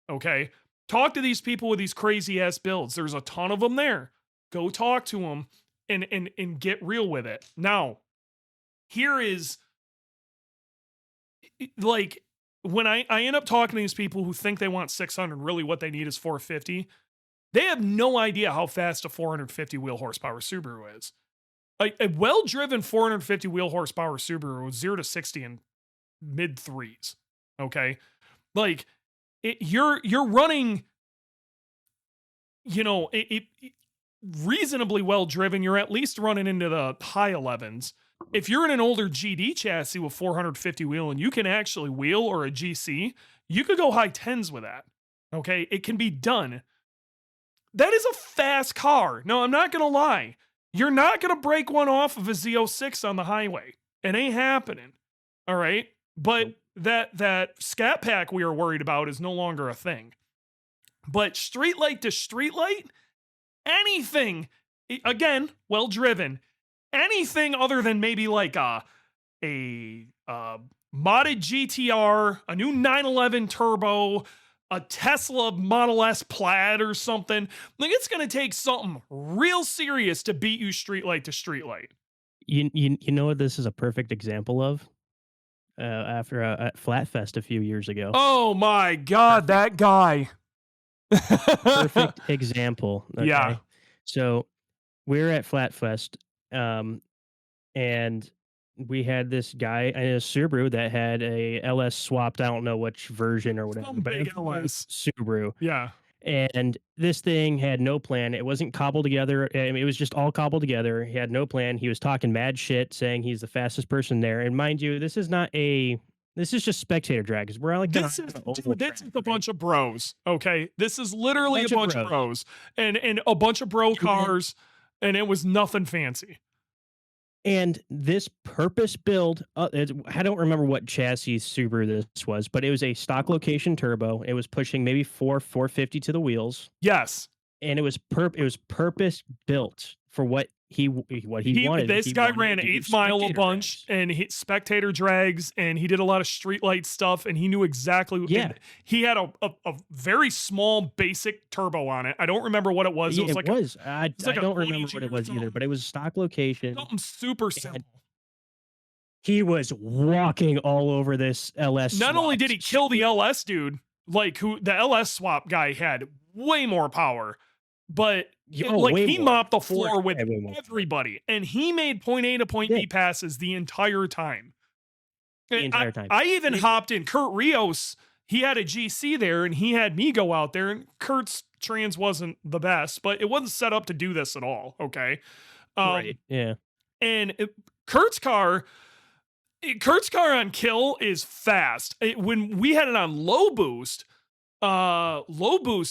Okay? Talk to these people with these crazy ass builds. There's a ton of them there. Go talk to them and get real with it. Now, here is, like, when I end up talking to these people who think they want 600, really what they need is 450. They have no idea how fast a 450 wheel horsepower Subaru is. A well-driven 450 wheel horsepower Subaru with 0 to 60 in mid threes. Okay, like you're running, reasonably well driven. You're at least running into the high 11s. If you're in an older GD chassis with 450 wheel and you can actually wheel, or a GC, you could go high 10s with that. Okay, it can be done. That is a fast car. No, I'm not gonna lie. You're not gonna break one off of a Z06 on the highway. It ain't happening. All right. But Nope. that scat pack we were worried about is no longer a thing. But streetlight to streetlight, anything, again, well driven, anything other than maybe like a modded GTR, a new 911 turbo, a Tesla Model S Plaid or something. Like it's gonna take something real serious to beat you streetlight to streetlight. You know what this is a perfect example of? After at Flatfest a few years ago. Oh my god, Perfect that guy. perfect example. Yeah. Okay, so we're at Flatfest, um, and we had this guy in a Subaru that had a LS swapped. I don't know which version or whatever, Some but big it was LS. Subaru. Yeah. And this thing had no plan. It wasn't cobbled together. I mean, it was just all cobbled together. He had no plan. He was talking mad shit, saying he's the fastest person there. And mind you, this is not a. This is just spectator drag because we're like This is an oval dude, this track, is a right? bunch of bros. Okay. This is literally a Bunch of bunch of bros. bros. And a bunch of bro And then cars, and it was nothing fancy. And this purpose build, I don't remember what chassis Subaru this was, but it was a stock location turbo. It was pushing maybe 450 to the wheels, Yes. and it was purpose built for what he wanted. This He guy wanted ran to do eighth mile a spectator bunch drags. and he spectator drags and he did a lot of streetlight stuff and he knew exactly Yeah, and he had a very small basic turbo on it. I don't remember what it was. It yeah, was it like was. a I don't remember ODG what it or was either, something. but it was stock location, Something super and simple. he was walking all over this LS Not only did swapped he kill the Subaru. LS dude, like who the LS swap guy had way more power, but Oh, like way he more. mopped the Four floor with times way more. everybody and he made point A to point Yeah, B passes the entire time. the I, entire time. I even And hopped in Kurt Rios. He had a GC there and he had me go out there and Kurt's trans wasn't the best, but it wasn't set up to do this at all. Okay. right. Um, Yeah. and Kurt's car, Kurt's car on kill is fast. When we had it on low boost,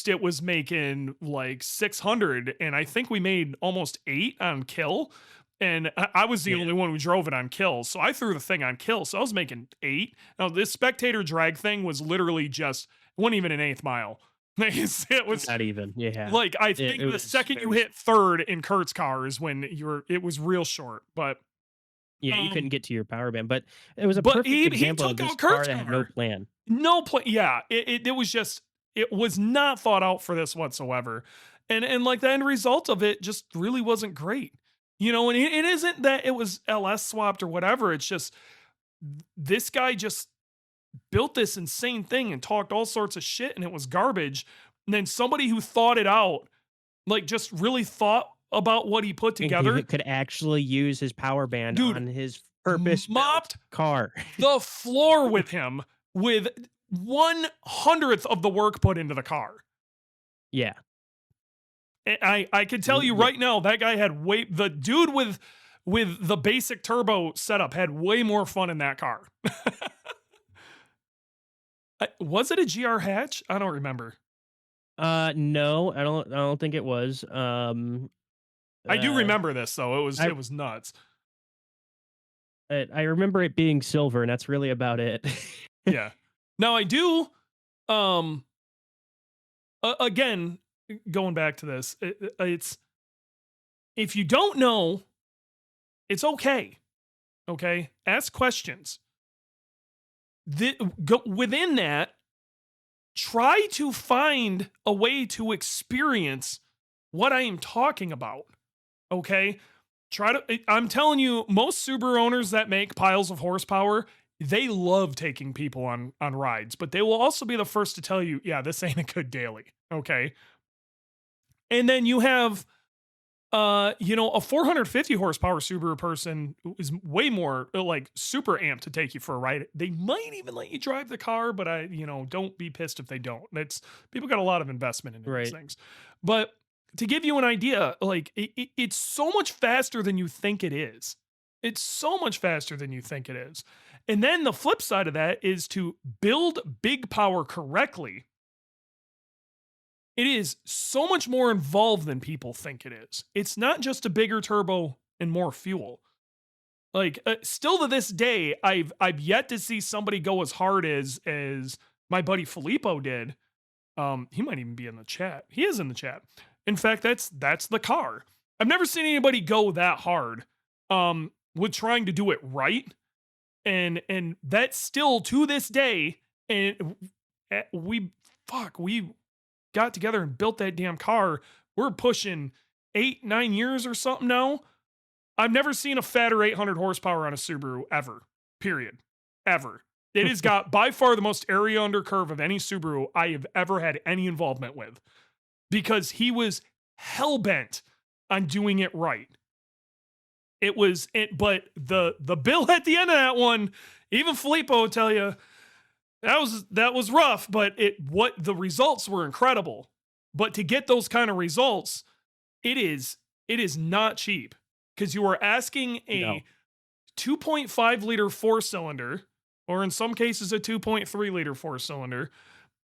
it was making like 600 and I think we made almost 8 on kill. And I was the Yeah. only one who drove it on kill. So I threw the thing on kill. So I was making 8. Now, this spectator drag thing was literally just, it wasn't even an eighth mile. It was Not even. Yeah. like, I It think the was second you very hit third in Kurt's car is when it was real short. Yeah, you couldn't Um, get to your power band, but it was a but perfect he example of took this out car Kurt's that had no car. plan. No play. Yeah, it was just it was not thought out for this whatsoever, and like the end result of it just really wasn't great. You know, and it isn't that it was LS swapped or whatever. It's just this guy just built this insane thing and talked all sorts of shit, and it was garbage. And then somebody who thought it out, like just really thought about what he put And he together, could actually use his power band dude, on his purpose built mopped car. the floor with him with 1/100th of the work put into the car. Yeah. I can tell you Yeah. right now that guy had the dude with the basic turbo setup had way more fun in that car. Was it a GR hatch? I don't remember. No, I don't think it was. I do Uh remember this though. I It was nuts. I remember it being silver, and that's really about it. Yeah. Now I do um again going back to this. It's if you don't know, it's okay. Okay? Ask questions. Within that, try to find a way to experience what I am talking about. Okay? I'm telling you, most Subaru owners that make piles of horsepower, they love taking people on rides, but they will also be the first to tell you, yeah, this ain't a good daily. Okay? And then you have a 450 horsepower Subaru person is way more like super amped to take you for a ride. They might even let you drive the car, but don't be pissed if they don't. People got a lot of investment into these Right. things. But to give you an idea, like it's so much faster than you think it is. It's so much faster than you think it is. And then the flip side of that is to build big power correctly. It is so much more involved than people think it is. It's not just a bigger turbo and more fuel. Like, still to this day, I've yet to see somebody go as hard as my buddy Filippo did. He might even be in the chat. He is in the chat. In fact, that's the car. I've never seen anybody go that hard with trying to do it right. And that's still to this day. And we got together and built that damn car. We're pushing 8-9 years or something now. I've never seen a fatter 800 horsepower on a Subaru ever. Period. Ever. It has got by far the most area under curve of any Subaru I have ever had any involvement with, because he was hell bent on doing it right. It was it, but the bill at the end of that one, even Filippo will tell you that was rough, but the results were incredible. But to get those kind of results, it is not cheap, because you are asking a 2.5 liter 4-cylinder, or in some cases a 2.3 liter 4-cylinder,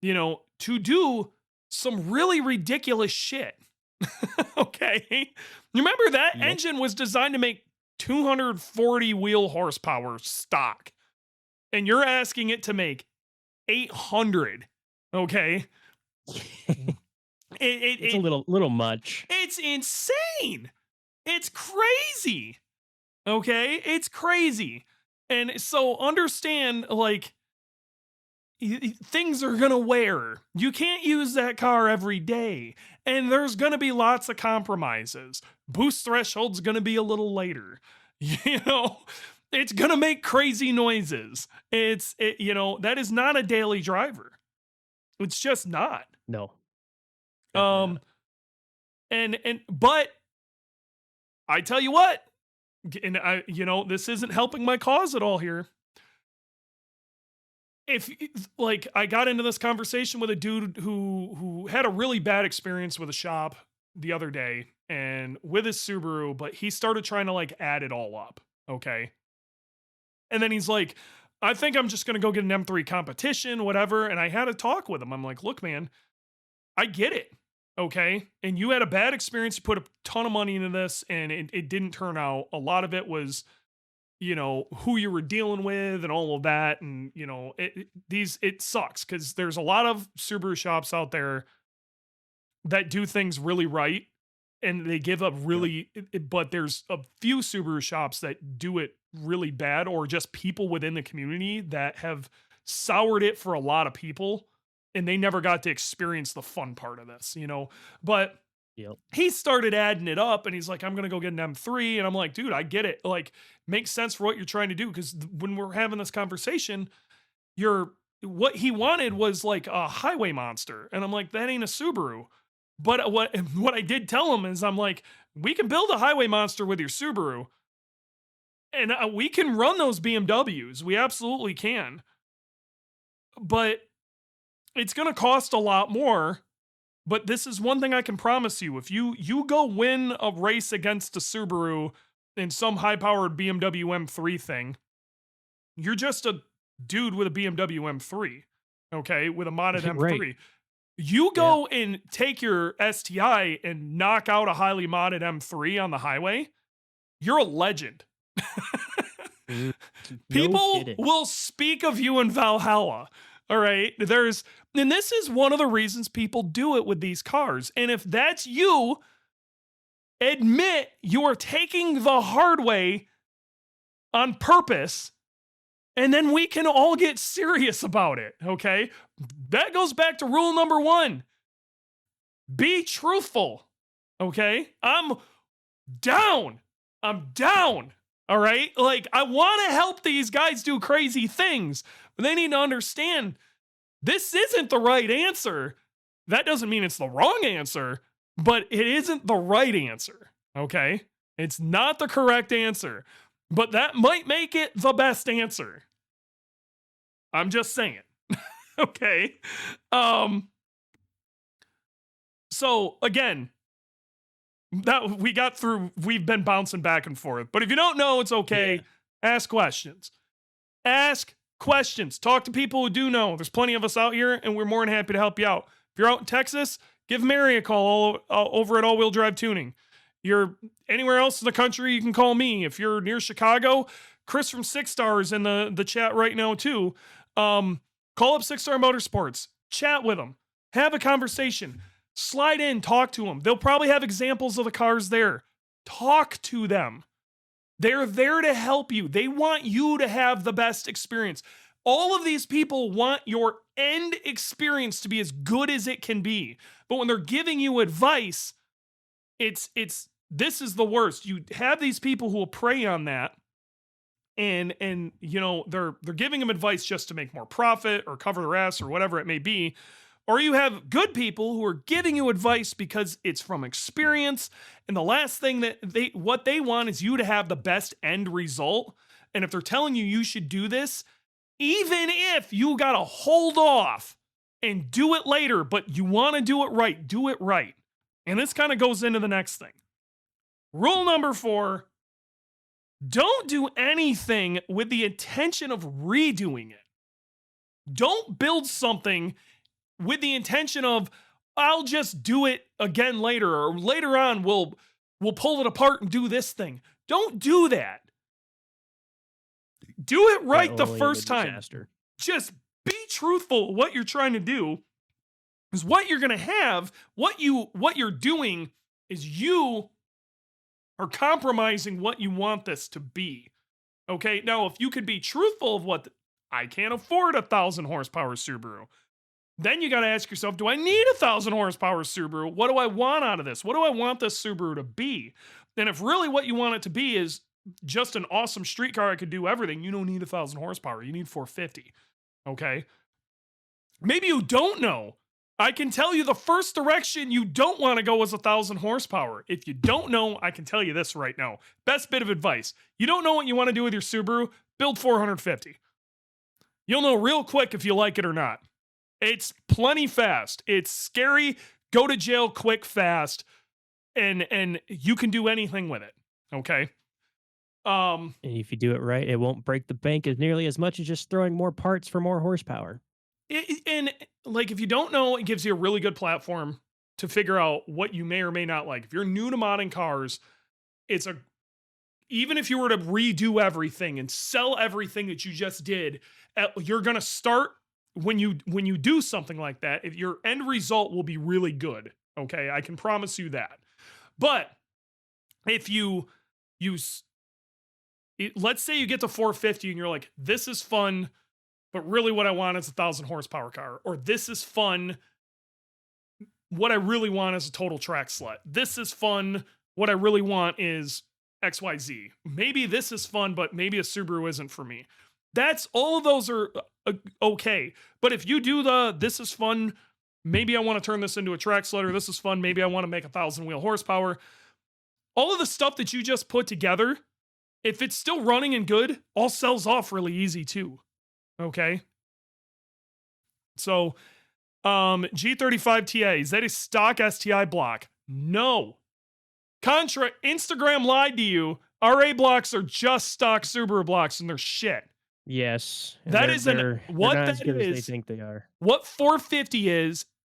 to do some really ridiculous shit. Okay. You remember that engine was designed to make 240 wheel horsepower stock, and you're asking it to make 800. Okay. It's a little much. It's insane. It's crazy. Okay. It's crazy. And so understand, like, things are going to wear. You can't use that car every day. And there's going to be lots of compromises. Boost threshold's going to be a little later. It's going to make crazy noises. That is not a daily driver. It's just not. No. But I tell you what, and this isn't helping my cause at all here. If I got into this conversation with a dude who had a really bad experience with a shop the other day and with his Subaru, but he started trying to add it all up. Okay. And then he's like, I think I'm just going to go get an M3 competition, whatever. And I had a talk with him. I'm like, look, man, I get it. Okay. And you had a bad experience. You put a ton of money into this and it didn't turn out. A lot of it was, who you were dealing with and all of that. And, it sucks because there's a lot of Subaru shops out there that do things really right and they give up really, but there's a few Subaru shops that do it really bad, or just people within the community that have soured it for a lot of people. And they never got to experience the fun part of this, but he started adding it up and he's like, I'm going to go get an M3. And I'm like, dude, I get it. Makes sense for what you're trying to do. Cause when we're having this conversation, what he wanted was a highway monster. And I'm like, that ain't a Subaru. But what I did tell him is I'm like, we can build a highway monster with your Subaru and we can run those BMWs. We absolutely can. But it's going to cost a lot more, but this is one thing I can promise you. If you go win a race against a Subaru in some high-powered BMW M3 thing, you're just a dude with a BMW M3, okay, with a modded M3. Right. You go and take your STI and knock out a highly modded M3 on the highway, you're a legend. People will speak of you in Valhalla. All right. And this is one of the reasons people do it with these cars. And if that's you, admit you are taking the hard way on purpose, and then we can all get serious about it. Okay. That goes back to rule number 1. Be truthful. Okay. I'm down. All right. I want to help these guys do crazy things, but they need to understand this isn't the right answer. That doesn't mean it's the wrong answer, but it isn't the right answer. Okay. It's not the correct answer, but that might make it the best answer. I'm just saying. Okay. So again, that we got through, we've been bouncing back and forth, but if you don't know, it's okay. Yeah. Ask questions. Talk to people who do know. There's plenty of us out here and we're more than happy to help you out. If you're out in Texas, Give Mary a call over at All Wheel Drive Tuning. You're anywhere else in the country, you can call me. If you're near Chicago, Chris from Six Stars in the chat right now too. Call up Six Star Motorsports, chat with them, have a conversation, slide in, talk to them. They'll probably have examples of the cars there. Talk to them. They're there to help you. They want you to have the best experience. All of these people want your end experience to be as good as it can be. But when they're giving you advice, it's this is the worst. You have these people who will prey on that, and you know, they're giving them advice just to make more profit or cover their ass or whatever it may be. Or you have good people who are giving you advice because it's from experience, and the last thing that what they want is you to have the best end result. And if they're telling you you should do this, even if you got to hold off and do it later, but you want to do it right, do it right. And this kind of goes into the next thing. Rule number 4, don't do anything with the intention of redoing it. Don't build something with the intention of, I'll just do it again later, or later on we'll pull it apart and do this thing. Don't do that. Do it right the first time. Disaster. Just be truthful. What you're trying to do is what you're going to have. What you're doing is you are compromising what you want this to be. Okay. Now, if you could be truthful of what I can't afford a 1,000 horsepower Subaru, then you got to ask yourself, do I need a 1,000 horsepower Subaru? What do I want out of this? What do I want this Subaru to be? And if really what you want it to be is just an awesome street car, I could do everything, you don't need 1,000 horsepower. You need 450. Okay. Maybe you don't know. I can tell you the first direction you don't want to go is 1,000 horsepower. If you don't know, I can tell you this right now. Best bit of advice. You don't know what you want to do with your Subaru? Build 450. You'll know real quick if you like it or not. It's plenty fast. It's scary. Go to jail quick, fast, and you can do anything with it. Okay. And if you do it right, it won't break the bank as nearly as much as just throwing more parts for more horsepower. And like, if you don't know, it gives you a really good platform to figure out what you may or may not like. If you're new to modding cars, even if you were to redo everything and sell everything that you just did, you're gonna start. When you do something like that, if your end result will be really good, okay? I can promise you that. But if let's say you get to 450 and you're like, this is fun, but really what I want is a 1,000 horsepower car. Or this is fun, what I really want is a total track slut. This is fun, what I really want is XYZ. Maybe this is fun, but maybe a Subaru isn't for me. That's all of those are okay. But if you do this is fun, maybe I want to turn this into a track slider. This is fun. Maybe I want to make 1,000 wheel horsepower. All of the stuff that you just put together, if it's still running and good, all sells off really easy too. Okay. So, G35 TA, is that a stock STI block? No. Instagram lied to you. RA blocks are just stock Subaru blocks and they're shit. Yes. That is what not that as good as is. they think they are. What 450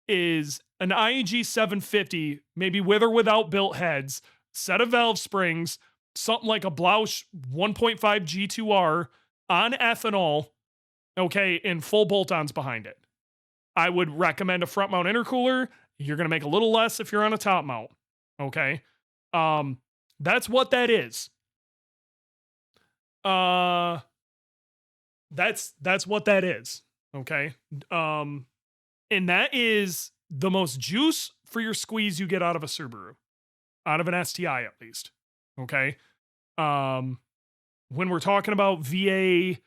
is an IAG 750, maybe with or without built heads, set of valve springs, something like a Blausch 1.5 G2R on ethanol, okay, and full bolt-ons behind it. I would recommend a front mount intercooler. You're going to make a little less if you're on a top mount, okay? That's what that is. That's what that is. Okay. And that is the most juice for your squeeze you get out of a Subaru, out of an STI at least. Okay. When we're talking about VA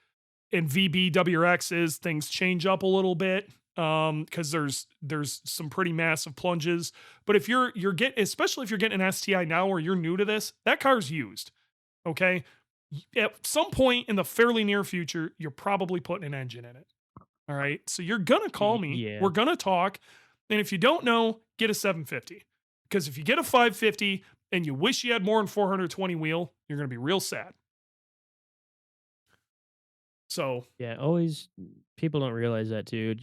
and VB WRXs, things change up a little bit. Cause there's some pretty massive plunges, but if you're getting, especially if you're getting an STI now, or you're new to this, that car's used. Okay. At some point in the fairly near future, you're probably putting an engine in it. All right. So you're going to call me. Yeah. We're going to talk. And if you don't know, get a 750. Because if you get a 550 and you wish you had more than 420 wheel, you're going to be real sad. So yeah, always, people don't realize that too.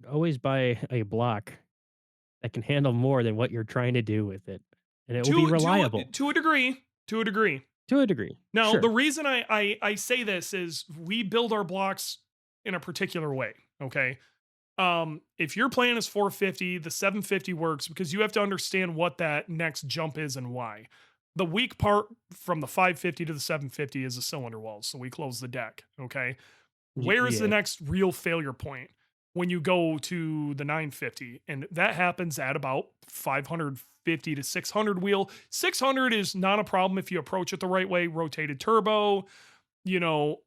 Always buy a block that can handle more than what you're trying to do with it, and it will be To reliable to a degree, to a degree. to a degree. Now, the Sure. reason I say this is we build our blocks in a particular way. Okay. If your plan is 450, the 750 works because you have to understand what that next jump is and why. The weak part from the 550 to the 750 is the cylinder walls. So we close the deck. Okay. Where is the Yeah. next real failure point when you go to the 950? And that happens at about 550 to 600 wheel. 600 is not a problem if you approach it the right way, rotated turbo, you know,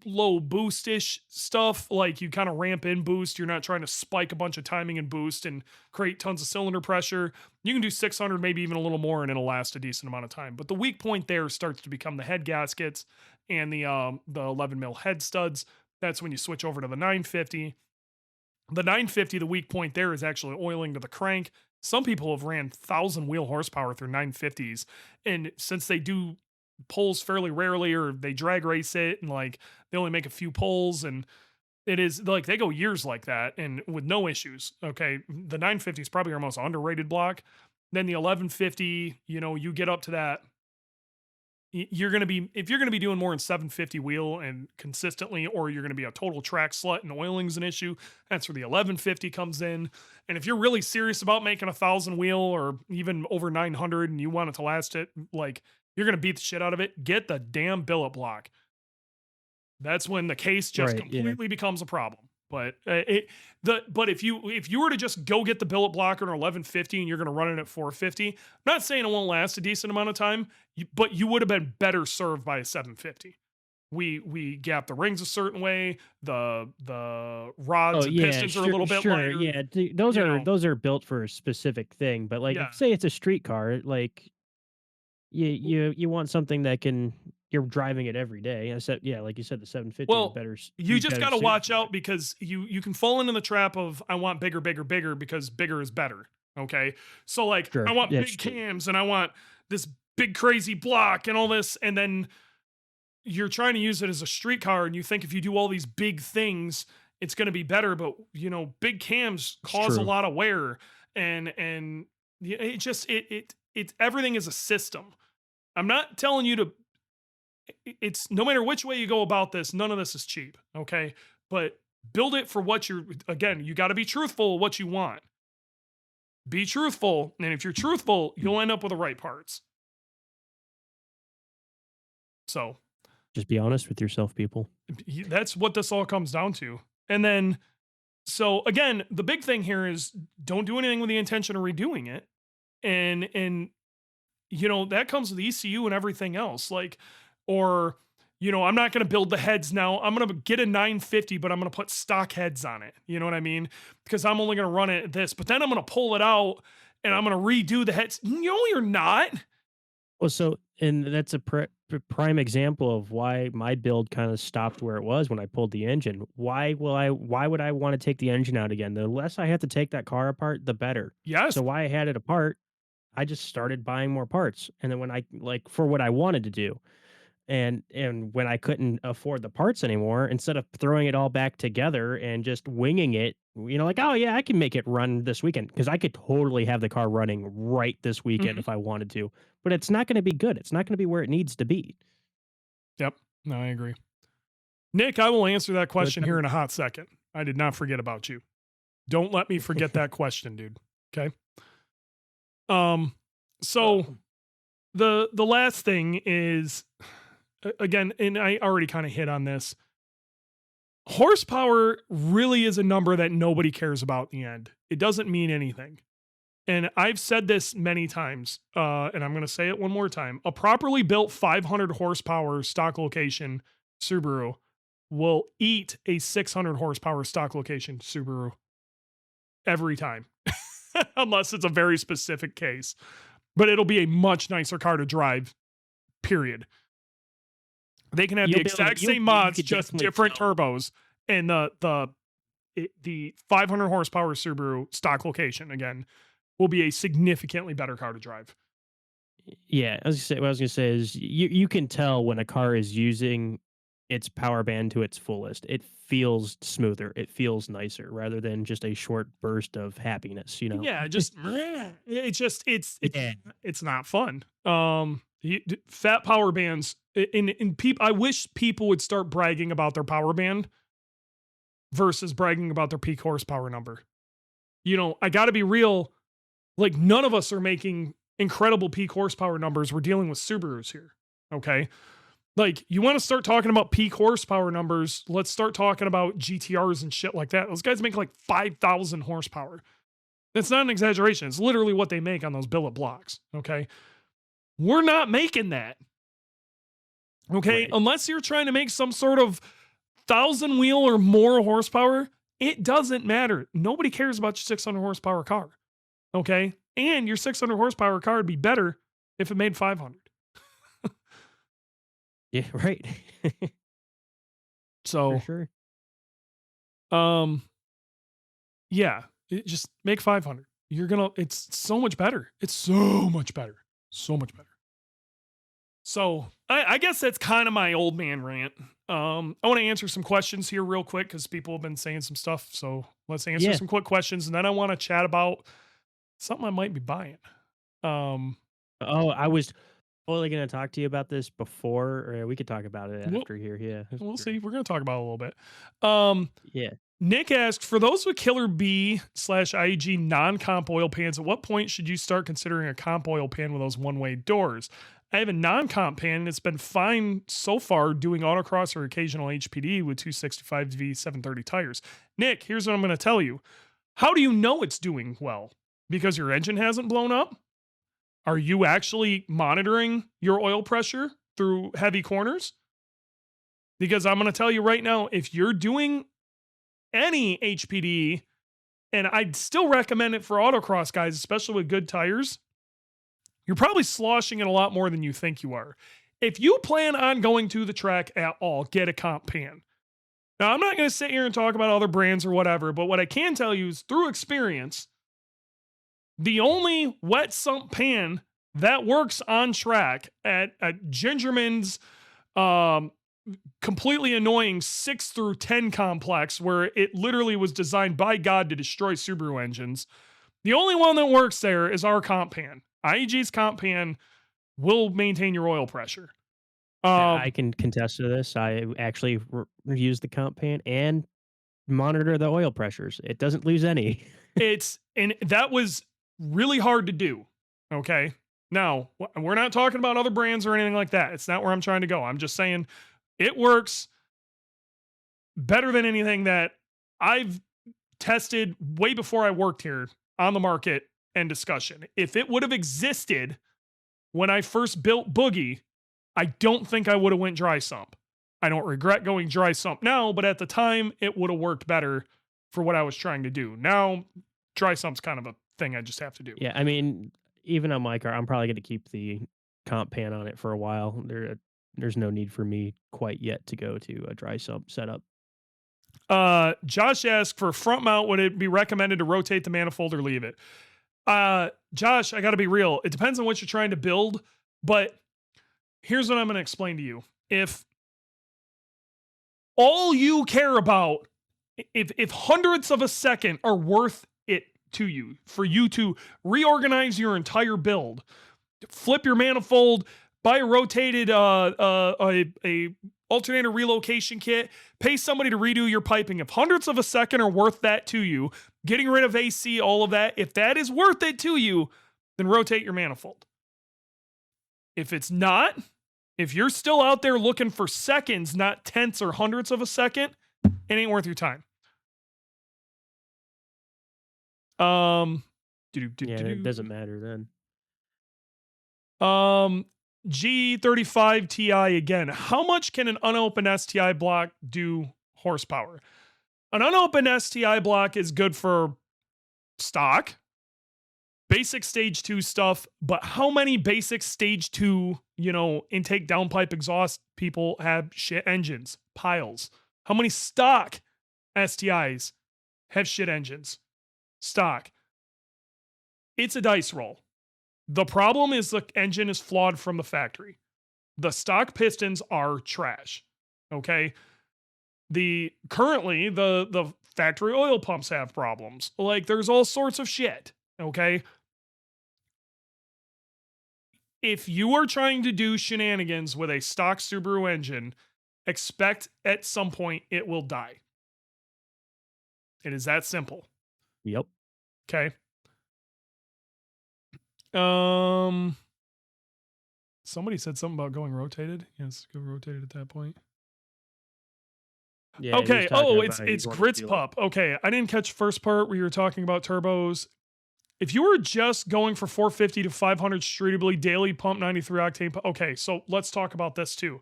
low boostish stuff. Like you kind of ramp in boost. You're not trying to spike a bunch of timing and boost and create tons of cylinder pressure. You can do 600, maybe even a little more, and it'll last a decent amount of time. But the weak point there starts to become the head gaskets and the 11 mil head studs. That's when you switch over to the 950. The 950, the weak point there is actually oiling to the crank. Some people have ran 1,000 wheel horsepower through 950s. And since they do pulls fairly rarely or they drag race it and like they only make a few pulls and it is like they go years like that and with no issues. Okay. The 950 is probably our most underrated block. Then the 1150, you know, you get up to that you're going to be if you're going to be doing more than 750 wheel and consistently or you're going to be a total track slut and oiling's an issue, that's where the 1150 comes in. And if you're really serious about making 1,000 wheel or even over 900 and you want it to last it, like you're going to beat the shit out of it, get the damn billet block. That's when the case just Right. Yeah. completely becomes a problem. But but if you were to just go get the billet blocker in 1150 and you're going to run it at 450, I'm not saying it won't last a decent amount of time, but you would have been better served by a 750. We gap the rings a certain way. The Oh rods and yeah, pistons are a little bit sure. lighter. Yeah, those You are know, built for a specific thing. But like, yeah. say it's a street car, like you want something that can you're driving it every day. I said, yeah, like you said, the 750 would Well, better you be just better got to suited watch for it. out because you can fall into the trap of I want bigger, bigger, bigger because bigger is better. Okay, so like I Sure, want that's big true. cams and I want this big crazy block and all this, and then you're trying to use it as a street car and you think if you do all these big things it's going to be better, but you know big cams It's cause a true. lot of wear and it just it everything is a system. I'm not telling you to it's no matter which way you go about this, none of this is cheap. Okay. But build it for what you're, again, you got to be truthful what you want. Be truthful. And if you're truthful, you'll end up with the right parts. So Just be honest with yourself, people. that's what this all comes down to. And then, so again, the big thing here is don't do anything with the intention of redoing it. And you know, that comes with ECU and everything else. Like, or, you know, I'm not going to build the heads now. I'm going to get a 950, but I'm going to put stock heads on it. You know what I mean? Because I'm only going to run it this, but then I'm going to pull it out and I'm going to redo the heads. No, you're not. Well, so and that's a prime example of why my build kind of stopped where it was when I pulled the engine. Why would I want to take the engine out again? The less I have to take that car apart, the better. Yes. So why I had it apart, I just started buying more parts. And then when I like for what I wanted to do. And when I couldn't afford the parts anymore, instead of throwing it all back together and just winging it, you know, like, oh yeah, I can make it run this weekend because I could totally have the car running right this weekend Mhm. if I wanted to. But it's not going to be good. It's not going to be where it needs to be. Yep. No, I agree. Nick, I will answer that So it's question here in a hot second. I did not forget about you. Don't let me forget that question, dude. Okay. Um, so the last thing is again, and I already kind of hit on this. Horsepower really is a number that nobody cares about in the end. It doesn't mean anything. And I've said this many times, and I'm going to say it one more time. A properly built 500 horsepower stock location Subaru will eat a 600 horsepower stock location Subaru every time, unless it's a very specific case. But it'll be a much nicer car to drive, period. They can have the you'll be able to, exact same you mods, could just definitely different tell. turbos, and the 500 horsepower Subaru stock location again will be a significantly better car to drive. Yeah, I was gonna say, what I was gonna say is you can tell when a car is using its power band to its fullest. It feels smoother. It feels nicer rather than just a short burst of happiness, you know? Yeah, just it's just Yeah. it's not fun. Fat power bands in people. I wish people would start bragging about their power band versus bragging about their peak horsepower number. You know, I got to be real. Like none of us are making incredible peak horsepower numbers. We're dealing with Subarus here. Okay. Like you want to start talking about peak horsepower numbers. Let's start talking about GTRs and shit like that. Those guys make like 5,000 horsepower. That's not an exaggeration. It's literally what they make on those billet blocks. Okay. We're not making that. Okay. Right. Unless you're trying to make some sort of 1,000 wheel or more horsepower, it doesn't matter. Nobody cares about your 600 horsepower car. Okay. And your 600 horsepower car would be better if it made 500. Yeah, right. For So, sure. um, yeah, just make 500. It's so much better. It's so much better. So much better. So I guess that's kind of my old man rant. I want to answer some questions here real quick because people have been saying some stuff. So let's answer Yeah. some quick questions, and then I want to chat about something I might be buying. Um, Oh, I was totally gonna talk to you about this before, or we could talk about it we'll after here. Yeah, that's we'll see. great. We're gonna talk about it a little bit. Um, Yeah. Nick asked, for those with Killer B/IAG non-comp oil pans, at what point should you start considering a comp oil pan with those one-way doors? I have a non-comp pan and it's been fine so far doing autocross or occasional HPD with 265V 730 tires. Nick, here's what I'm going to tell you. How do you know it's doing well? Because your engine hasn't blown up? Are you actually monitoring your oil pressure through heavy corners? Because I'm going to tell you right now, if you're doing any HPD, and I'd still recommend it for autocross guys, especially with good tires, you're probably sloshing it a lot more than you think you are. If you plan on going to the track at all, get a comp pan. Now, I'm not going to sit here and talk about other brands or whatever, but what I can tell you is through experience, the only wet sump pan that works on track at Gingerman's completely annoying 6 through 10 complex, where it literally was designed by God to destroy Subaru engines, the only one that works there is our comp pan. IAG's comp pan will maintain your oil pressure. I can contest to this. I actually use the comp pan and monitor the oil pressures. It doesn't lose any. And that was really hard to do. Okay. Now, we're not talking about other brands or anything like that. It's not where I'm trying to go. I'm just saying it works better than anything that I've tested way before I worked here on the market and discussion. If it would have existed when I first built Boogie, I don't think I would have went dry sump. I don't regret going dry sump now, but at the time it would have worked better for what I was trying to do. Now, dry sump's kind of a thing I just have to do. Yeah, I mean, even on my car, I'm probably going to keep the comp pan on it for a while. There's no need for me quite yet to go to a dry sump setup. Josh asked, for front mount, would it be recommended to rotate the manifold or leave it? Josh, I got to be real. It depends on what you're trying to build, but here's what I'm going to explain to you. If all you care about, if hundredths of a second are worth it to you, for you to reorganize your entire build, flip your manifold, buy a rotated a alternator relocation kit, pay somebody to redo your piping. If hundredths of a second are worth that to you, getting rid of AC, all of that, if that is worth it to you, then rotate your manifold. If it's not, if you're still out there looking for seconds, not tenths or hundredths of a second, it ain't worth your time. Yeah, it doesn't matter then. G35 Ti again. How much can an unopened STI block do horsepower? An unopened STI block is good for stock, basic stage 2 stuff, but how many basic stage 2, intake downpipe exhaust people have shit engines? Piles. How many stock STIs have shit engines? Stock. It's a dice roll. The problem is the engine is flawed from the factory. The stock pistons are trash. Okay. Currently the factory oil pumps have problems. Like there's all sorts of shit. Okay. If you are trying to do shenanigans with a stock Subaru engine, expect at some point it will die. It is that simple. Yep. Okay. Somebody said something about going rotated. Yes, go rotated at that point. Yeah, he was Okay. talking Oh, about he it's wanted to Grits do, like Pup. Okay, I didn't catch the first part where you were talking about turbos. If you were just going for 450 to 500 streetably daily pump 93 octane, okay, so let's talk about this too.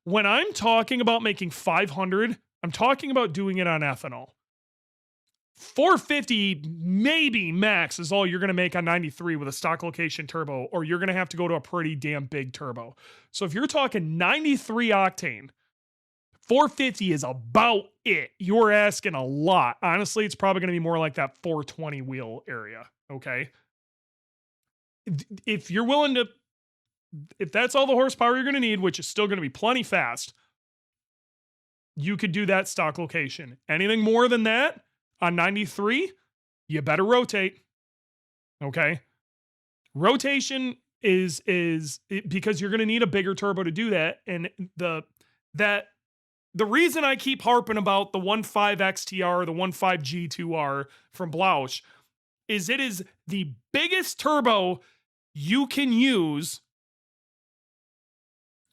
When I'm talking about making 500, I'm talking about doing it on ethanol. 450 maybe max is all you're going to make on 93 with a stock location turbo, or you're going to have to go to a pretty damn big turbo. So if you're talking 93 octane, 450 is about it. You're asking a lot. Honestly, it's probably going to be more like that 420 wheel area. Okay. If you're willing to, if that's all the horsepower you're going to need, which is still going to be plenty fast, you could do that stock location. Anything more than that on 93, you better rotate. Okay. Rotation is because you're going to need a bigger turbo to do that. And the reason I keep harping about the 1.5 XTR, the 1.5 G2R from Blausch is it is the biggest turbo you can use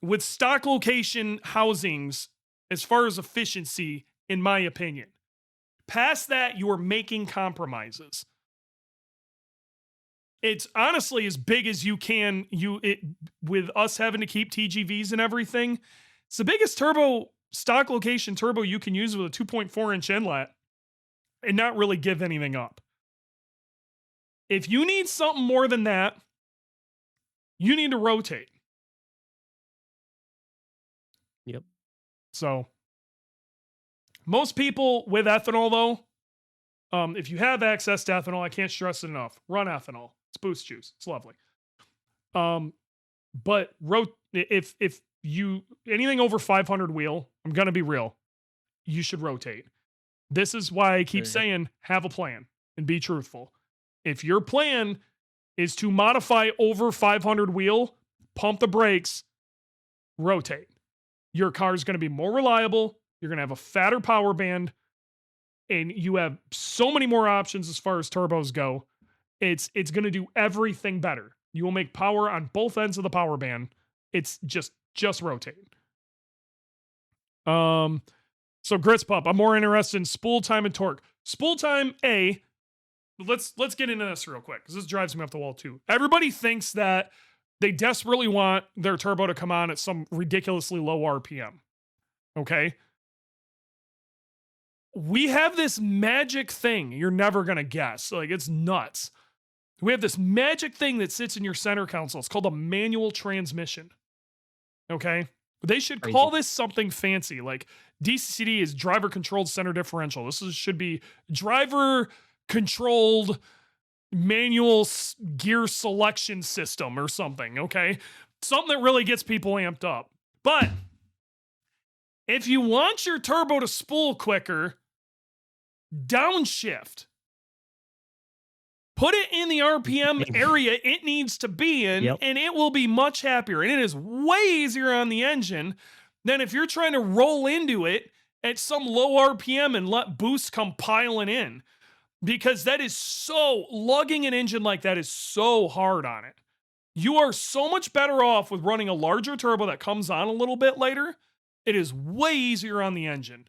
with stock location housings as far as efficiency, in my opinion. Past that, you are making compromises. It's honestly as big as you can, with us having to keep TGVs and everything. It's the biggest turbo, stock location turbo you can use with a 2.4 inch inlet and not really give anything up. If you need something more than that, you need to rotate. Yep. So most people with ethanol, though, if you have access to ethanol, I can't stress it enough. Run ethanol. It's boost juice. It's lovely. But if you anything over 500 wheel, I'm gonna be real, you should rotate. This is why I keep saying have a plan and be truthful. If your plan is to modify over 500 wheel, pump the brakes, rotate. Your car is going to be more reliable. You're going to have a fatter power band, and you have so many more options as far as turbos go. It's going to do everything better. You will make power on both ends of the power band. It's just rotate. So Grits Pup, I'm more interested in spool time and torque. Spool time, let's get into this real quick because this drives me up the wall too. Everybody thinks that they desperately want their turbo to come on at some ridiculously low RPM. Okay. We have this magic thing you're never going to guess. Like, it's nuts. We have this magic thing that sits in your center console. It's called a manual transmission. Okay. They should call this something fancy. Like DCCD is driver controlled center differential. Should be driver controlled manual gear selection system or something. Okay. Something that really gets people amped up. But if you want your turbo to spool quicker, downshift. Put it in the RPM area it needs to be in, and it will be much happier. And it is way easier on the engine than if you're trying to roll into it at some low RPM and let boost come piling in. Because that is lugging an engine like that is so hard on it. You are so much better off with running a larger turbo that comes on a little bit later. It is way easier on the engine.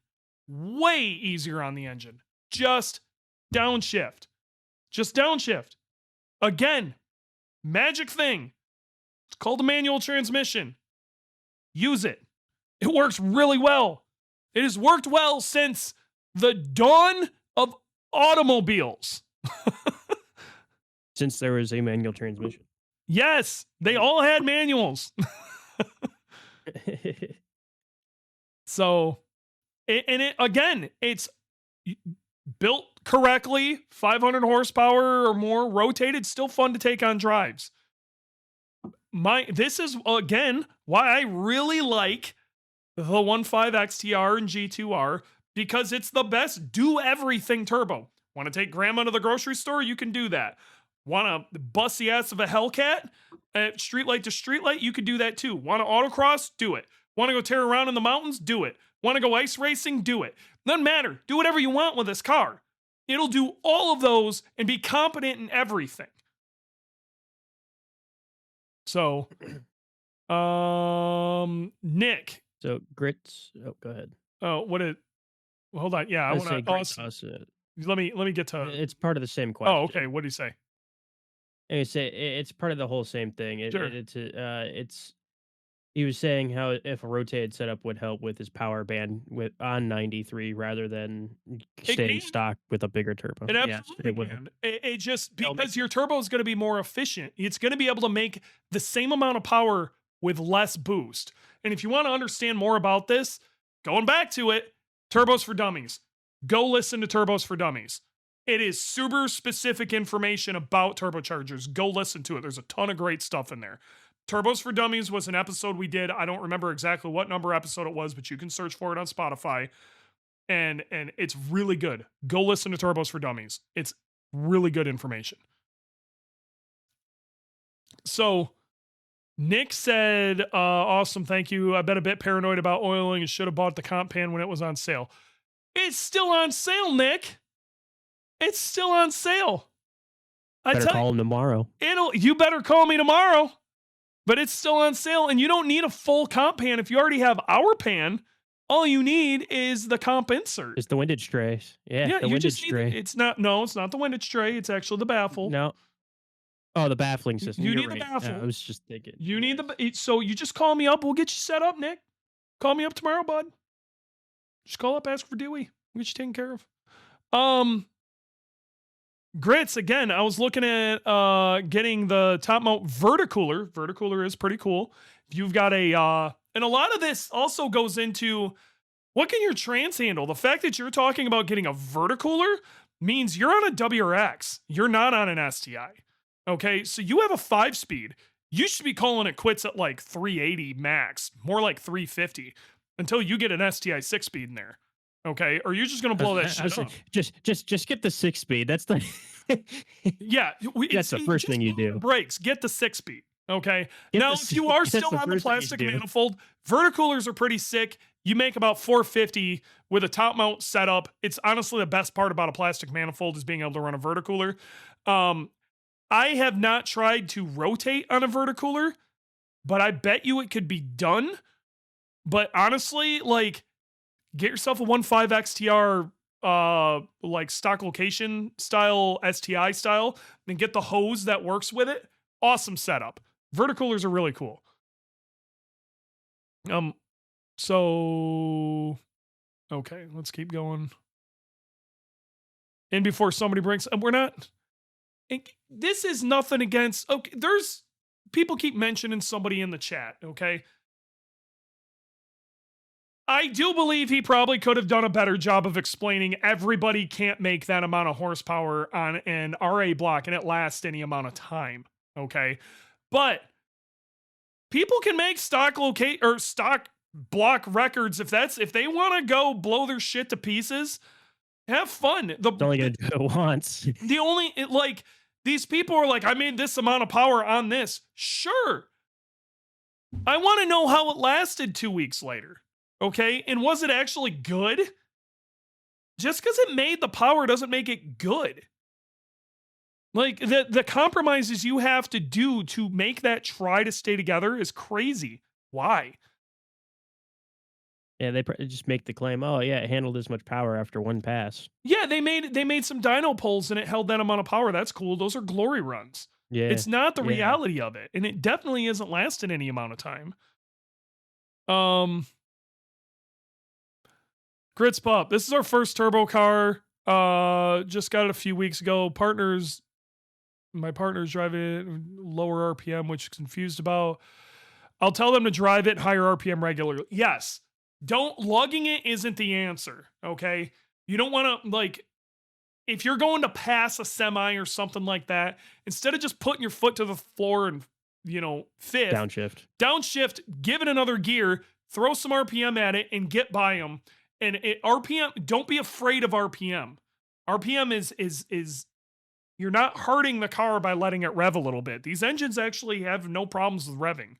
Way easier on the engine. Just downshift. Just downshift. Again, magic thing. It's called a manual transmission. Use it. It works really well. It has worked well since the dawn of automobiles. Since there was a manual transmission. Yes, they all had manuals. So, it's built correctly, 500 horsepower or more, rotated, still fun to take on drives. This is, again, why I really like the 1.5 XTR and G2R because it's the best do everything turbo. Want to take grandma to the grocery store? You can do that. Want to bust the ass of a Hellcat at streetlight to streetlight? You can do that too. Want to autocross? Do it. Want to go tear around in the mountains? Do it. Want to go ice racing? Do it. Doesn't matter. Do whatever you want with this car. It'll do all of those and be competent in everything. So, Nick. So grits. Oh, go ahead. Oh, what it? Hold on. Yeah, I Let's want say to. grit toss. Let me get to. It's part of the same question. Oh, okay. What do you say? And you say it's part of the whole same thing. Sure. It's. He was saying how if a rotated setup would help with his power band on 93 rather than staying stock with a bigger turbo. It absolutely can. It just because your turbo is going to be more efficient. It's going to be able to make the same amount of power with less boost. And if you want to understand more about this, going back to it, Turbos for Dummies. Go listen to Turbos for Dummies. It is super specific information about turbochargers. Go listen to it. There's a ton of great stuff in there. Turbos for Dummies was an episode we did. I don't remember exactly what number episode it was, but you can search for it on Spotify. And it's really good. Go listen to Turbos for Dummies. It's really good information. So Nick said, awesome, thank you. I've been a bit paranoid about oiling and should have bought the comp pan when it was on sale. It's still on sale, Nick. It's still on sale. Better call him tomorrow. You better call me tomorrow. But it's still on sale, and you don't need a full comp pan. If you already have our pan, all you need is the comp insert. It's the windage tray. Yeah, the windage tray. It's not the windage tray. It's actually the baffle. No. Oh, the baffling system. You need the baffle. Yeah, I was just thinking. You need so you just call me up. We'll get you set up, Nick. Call me up tomorrow, bud. Just call up, ask for Dewey. We'll get you taken care of. Grits, again, I was looking at getting the top mount verticooler. Verticooler is pretty cool. If you've got and a lot of this also goes into what can your trans handle? The fact that you're talking about getting a verticooler means you're on a WRX. You're not on an STI. Okay, so you have a 5-speed. You should be calling it quits at like 380 max, more like 350 until you get an STI 6-speed in there. Okay, or you're just gonna blow that shit up. Just get the 6-speed. That's the yeah. That's the first thing you do. Brakes. Get the 6-speed. Okay. Now, if you are still on the plastic manifold, verticoolers are pretty sick. You make about 450 with a top mount setup. It's honestly the best part about a plastic manifold is being able to run a verticooler. I have not tried to rotate on a verticooler, but I bet you it could be done. But honestly, like, get yourself a 1.5 XTR, like stock location style, STI style, and get the hose that works with it. Awesome setup. Verticoolers are really cool. So, okay, let's keep going. And before somebody brings, we're not, this is nothing against, okay, there's, people keep mentioning somebody in the chat, okay? I do believe he probably could have done a better job of explaining everybody can't make that amount of horsepower on an RA block and it lasts any amount of time, okay? But people can make stock block records if they want to go blow their shit to pieces. Have fun. It's only gonna do it once. These people are like, I made this amount of power on this. Sure. I want to know how it lasted 2 weeks later. Okay, and was it actually good? Just because it made the power doesn't make it good. Like, the compromises you have to do to make that try to stay together is crazy. Why? Yeah, they just make the claim, oh yeah, it handled this much power after one pass. Yeah, they made some dyno pulls and it held that amount of power. That's cool. Those are glory runs. Yeah. It's not the reality of it. And it definitely isn't lasting any amount of time. Grits Pup, this is our first turbo car. Just got it a few weeks ago. My partner's driving it lower RPM, which is confused about. I'll tell them to drive it higher RPM regularly. Yes. Lugging it isn't the answer. Okay. You don't want to, like, if you're going to pass a semi or something like that, instead of just putting your foot to the floor and, fifth. Downshift, give it another gear. throw some RPM at it and get by them. And RPM, don't be afraid of RPM. RPM is you're not hurting the car by letting it rev a little bit. These engines actually have no problems with revving.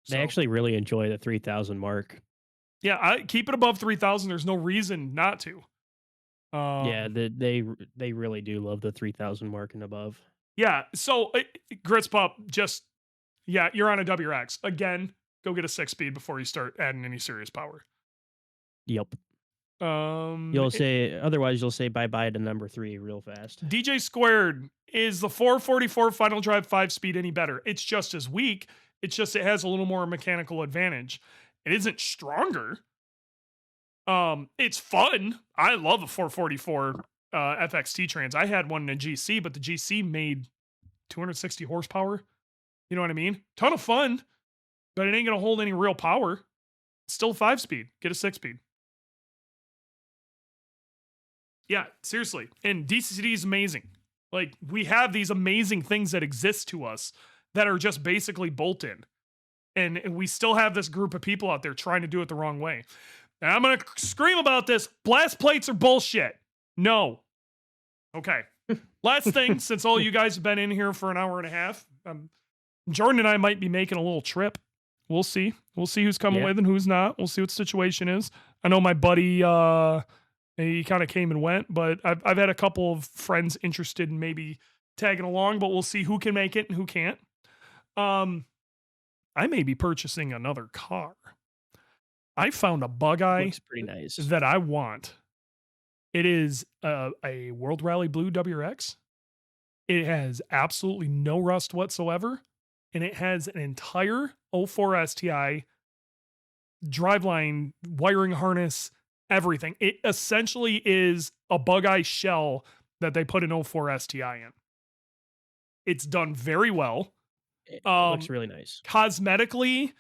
They So actually really enjoy the 3,000 mark. yeah, I keep it above 3,000. There's no reason not to. Yeah, Um, they really do love the 3,000 mark and above. yeah. So Grits Pup, just yeah, you're on a WRX again. Go get a 6-speed before you start adding any serious power. Yep. Um, You'll say otherwise you'll say bye-bye to number 3 real fast. DJ Squared, is the 444 final drive 5-speed any better? It's just as weak. It's just it has a little more mechanical advantage. It isn't stronger. It's fun. I love a 444 FXT trans. I had one in a GC, but the GC made 260 horsepower. You know what I mean? Ton of fun, but it ain't gonna hold any real power. It's still 5-speed. Get a 6-speed. Yeah, seriously. And DCCD is amazing. Like, we have these amazing things that exist to us that are just basically bolt in. And we still have this group of people out there trying to do it the wrong way. And I'm going to scream about this. Blast plates are bullshit. No. Okay. Last thing, since all you guys have been in here for an hour and a half, Jordan and I might be making a little trip. We'll see. We'll see who's coming with and who's not. We'll see what the situation is. I know my buddy, he kind of came and went, but I've had a couple of friends interested in maybe tagging along, but we'll see who can make it and who can't. I may be purchasing another car. I found a Bug-Eye Looks pretty nice. that I want. It is a World Rally Blue WRX. It has absolutely no rust whatsoever, and it has an entire 04 STI driveline, wiring harness, everything. It essentially is a Bug-Eye shell that they put an 04 STI in. It's done very well. It looks really nice. Cosmetically,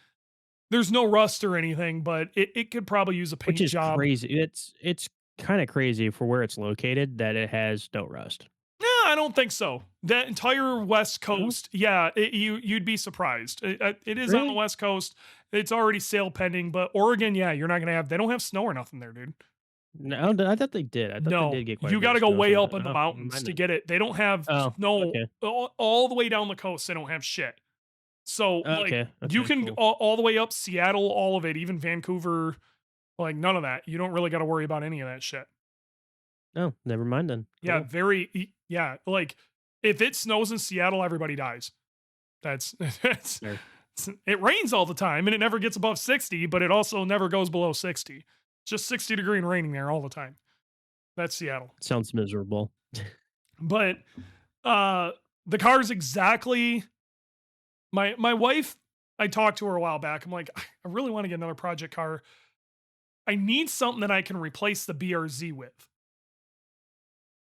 there's no rust or anything, but it could probably use a paint Which is job. crazy. It's kind of crazy for where it's located that it has no rust. No, I don't think so. That entire West Coast, yeah, you'd be surprised. It is on the Really? West Coast. It's already sale pending, but Oregon, yeah, you're not gonna have. They don't have snow or nothing there, dude. No, I thought they did. I thought No, they did get quite a you bit got to of go snow, way so up in the mountains mine to didn't. get it. They don't have Oh, snow okay. all the way down the coast. They don't have shit. So like Okay. you Okay, can cool. all the way up Seattle, all of it, even Vancouver, like none of that. You don't really got to worry about any of that shit. Oh, never mind then. Yeah, Cool. yeah. Like if it snows in Seattle, everybody dies. That's Fair. it rains all the time and it never gets above 60, but it also never goes below 60. It's just 60-degree and raining there all the time. That's Seattle. Sounds miserable. But the car's exactly my wife, I talked to her a while back. I'm like, I really want to get another project car. I need something that I can replace the BRZ with.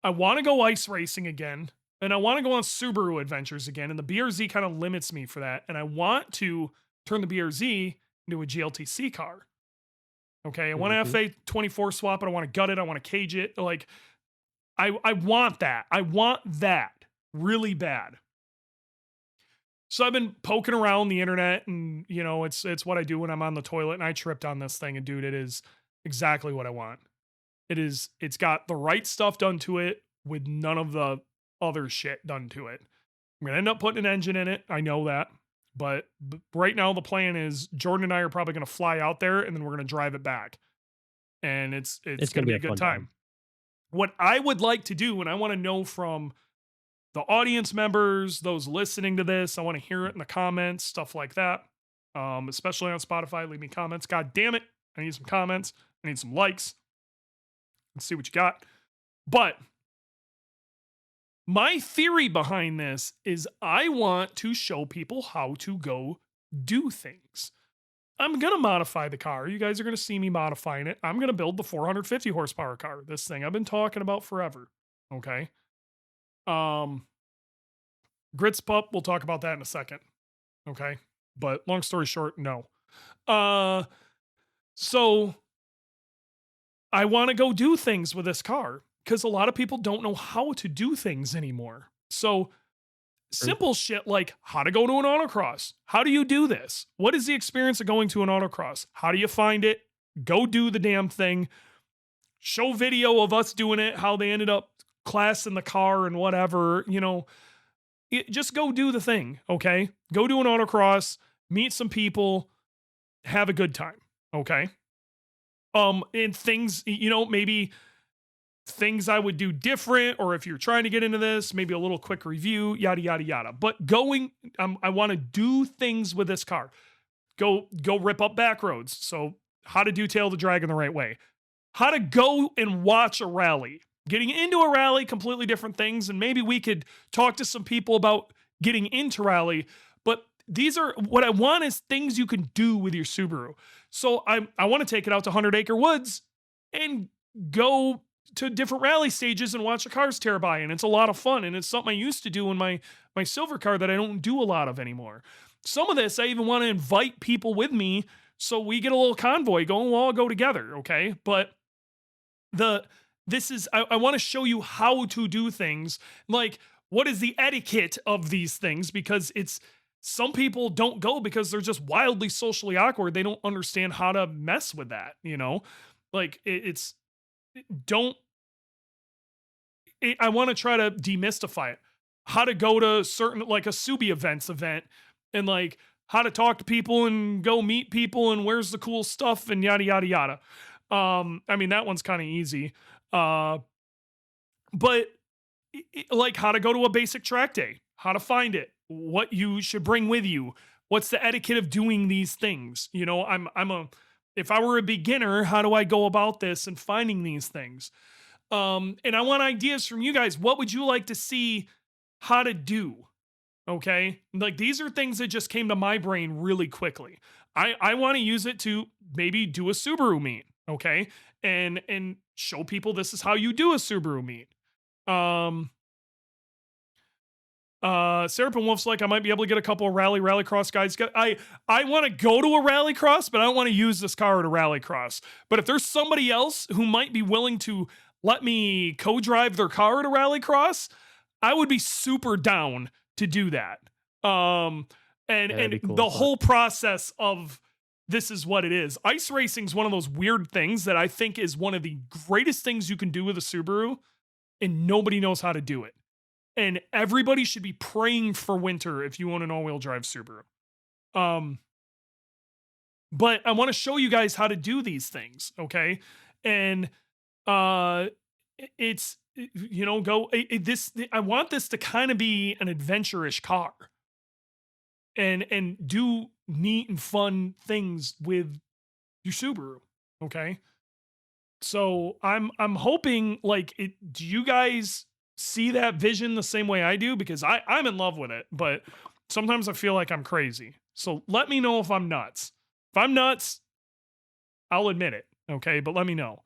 I want to go ice racing again, and I want to go on Subaru adventures again, and the BRZ kind of limits me for that. And I want to turn the BRZ into a GLTC car. Okay, I want to Mhm. FA24 swap it. I want to gut it. I want to cage it. Like, I want that. I want that really bad. So I've been poking around the internet, and you know, it's what I do when I'm on the toilet, and I tripped on this thing, and dude, it is exactly what I want. It's got the right stuff done to it with none of the other shit done to it. I'm gonna end up putting an engine in it. I know that. But right now the plan is Jordan and I are probably gonna fly out there and then we're gonna drive it back. And it's It's gonna gonna be be a a good fun time. time. What I would like to do, and I want to know from the audience members, those listening to this, I want to hear it in the comments, stuff like that. Especially on Spotify, leave me comments. God damn it. I need some comments. I need some likes. Let's see what you got. But my theory behind this is I want to show people how to go do things. I'm going to modify the car. You guys are going to see me modifying it. I'm going to build the 450 horsepower car. This thing I've been talking about forever. Okay. Grits Pup, we'll talk about that in a second. Okay. But long story short, no. So I want to go do things with this car because a lot of people don't know how to do things anymore. So simple shit like how to go to an autocross. How do you do this? What is the experience of going to an autocross? How do you find it? Go do the damn thing. Show video of us doing it, how they ended up class in the car and whatever, just go do the thing. Okay. Go do an autocross, meet some people, have a good time. Okay. And things, maybe things I would do different, or if you're trying to get into this, maybe a little quick review, yada, yada, yada. But I want to do things with this car. Go rip up back roads. So how to do tail the dragon the right way. How to go and watch a rally. Getting into a rally, completely different things. And maybe we could talk to some people about getting into rally. But these are what I want is things you can do with your Subaru. So I want to take it out to 100 Acre Woods and go to different rally stages and watch the cars tear by. And it's a lot of fun. And it's something I used to do in my silver car that I don't do a lot of anymore. Some of this, I even want to invite people with me so we get a little convoy going. We'll all go together, okay? But I want to show you how to do things. Like, what is the etiquette of these things? Because some people don't go because they're just wildly socially awkward. They don't understand how to mess with that, Like, I want to try to demystify it. How to go to certain, like a Subi event, and like how to talk to people and go meet people and where's the cool stuff and yada, yada, yada. That one's kind of easy. But like how to go to a basic track day, how to find it, what you should bring with you, what's the etiquette of doing these things. If I were a beginner, how do I go about this and finding these things? And I want ideas from you guys. What would you like to see how to do? Okay. Like, these are things that just came to my brain really quickly. I want to use it to maybe do a Subaru meet. Okay. And show people this is how you do a Subaru meet. Serapin Wolf's like, I might be able to get a couple of rallycross guys. I want to go to a rallycross, but I don't want to use this car at a rallycross. But if there's somebody else who might be willing to let me co-drive their car at a rallycross, I would be super down to do that. And cool, the whole process of this is what it is. Ice racing is one of those weird things that I think is one of the greatest things you can do with a Subaru, and nobody knows how to do it. And everybody should be praying for winter if you own an all-wheel drive Subaru. But I want to show you guys how to do these things, okay? And it's I want this to kind of be an adventure-ish car. And do neat and fun things with your Subaru, okay? So I'm hoping, like, do you guys see that vision the same way I do? Because I'm in love with it, but sometimes I feel like I'm crazy. So let me know if I'm nuts. If I'm nuts, I'll admit it, okay? But let me know.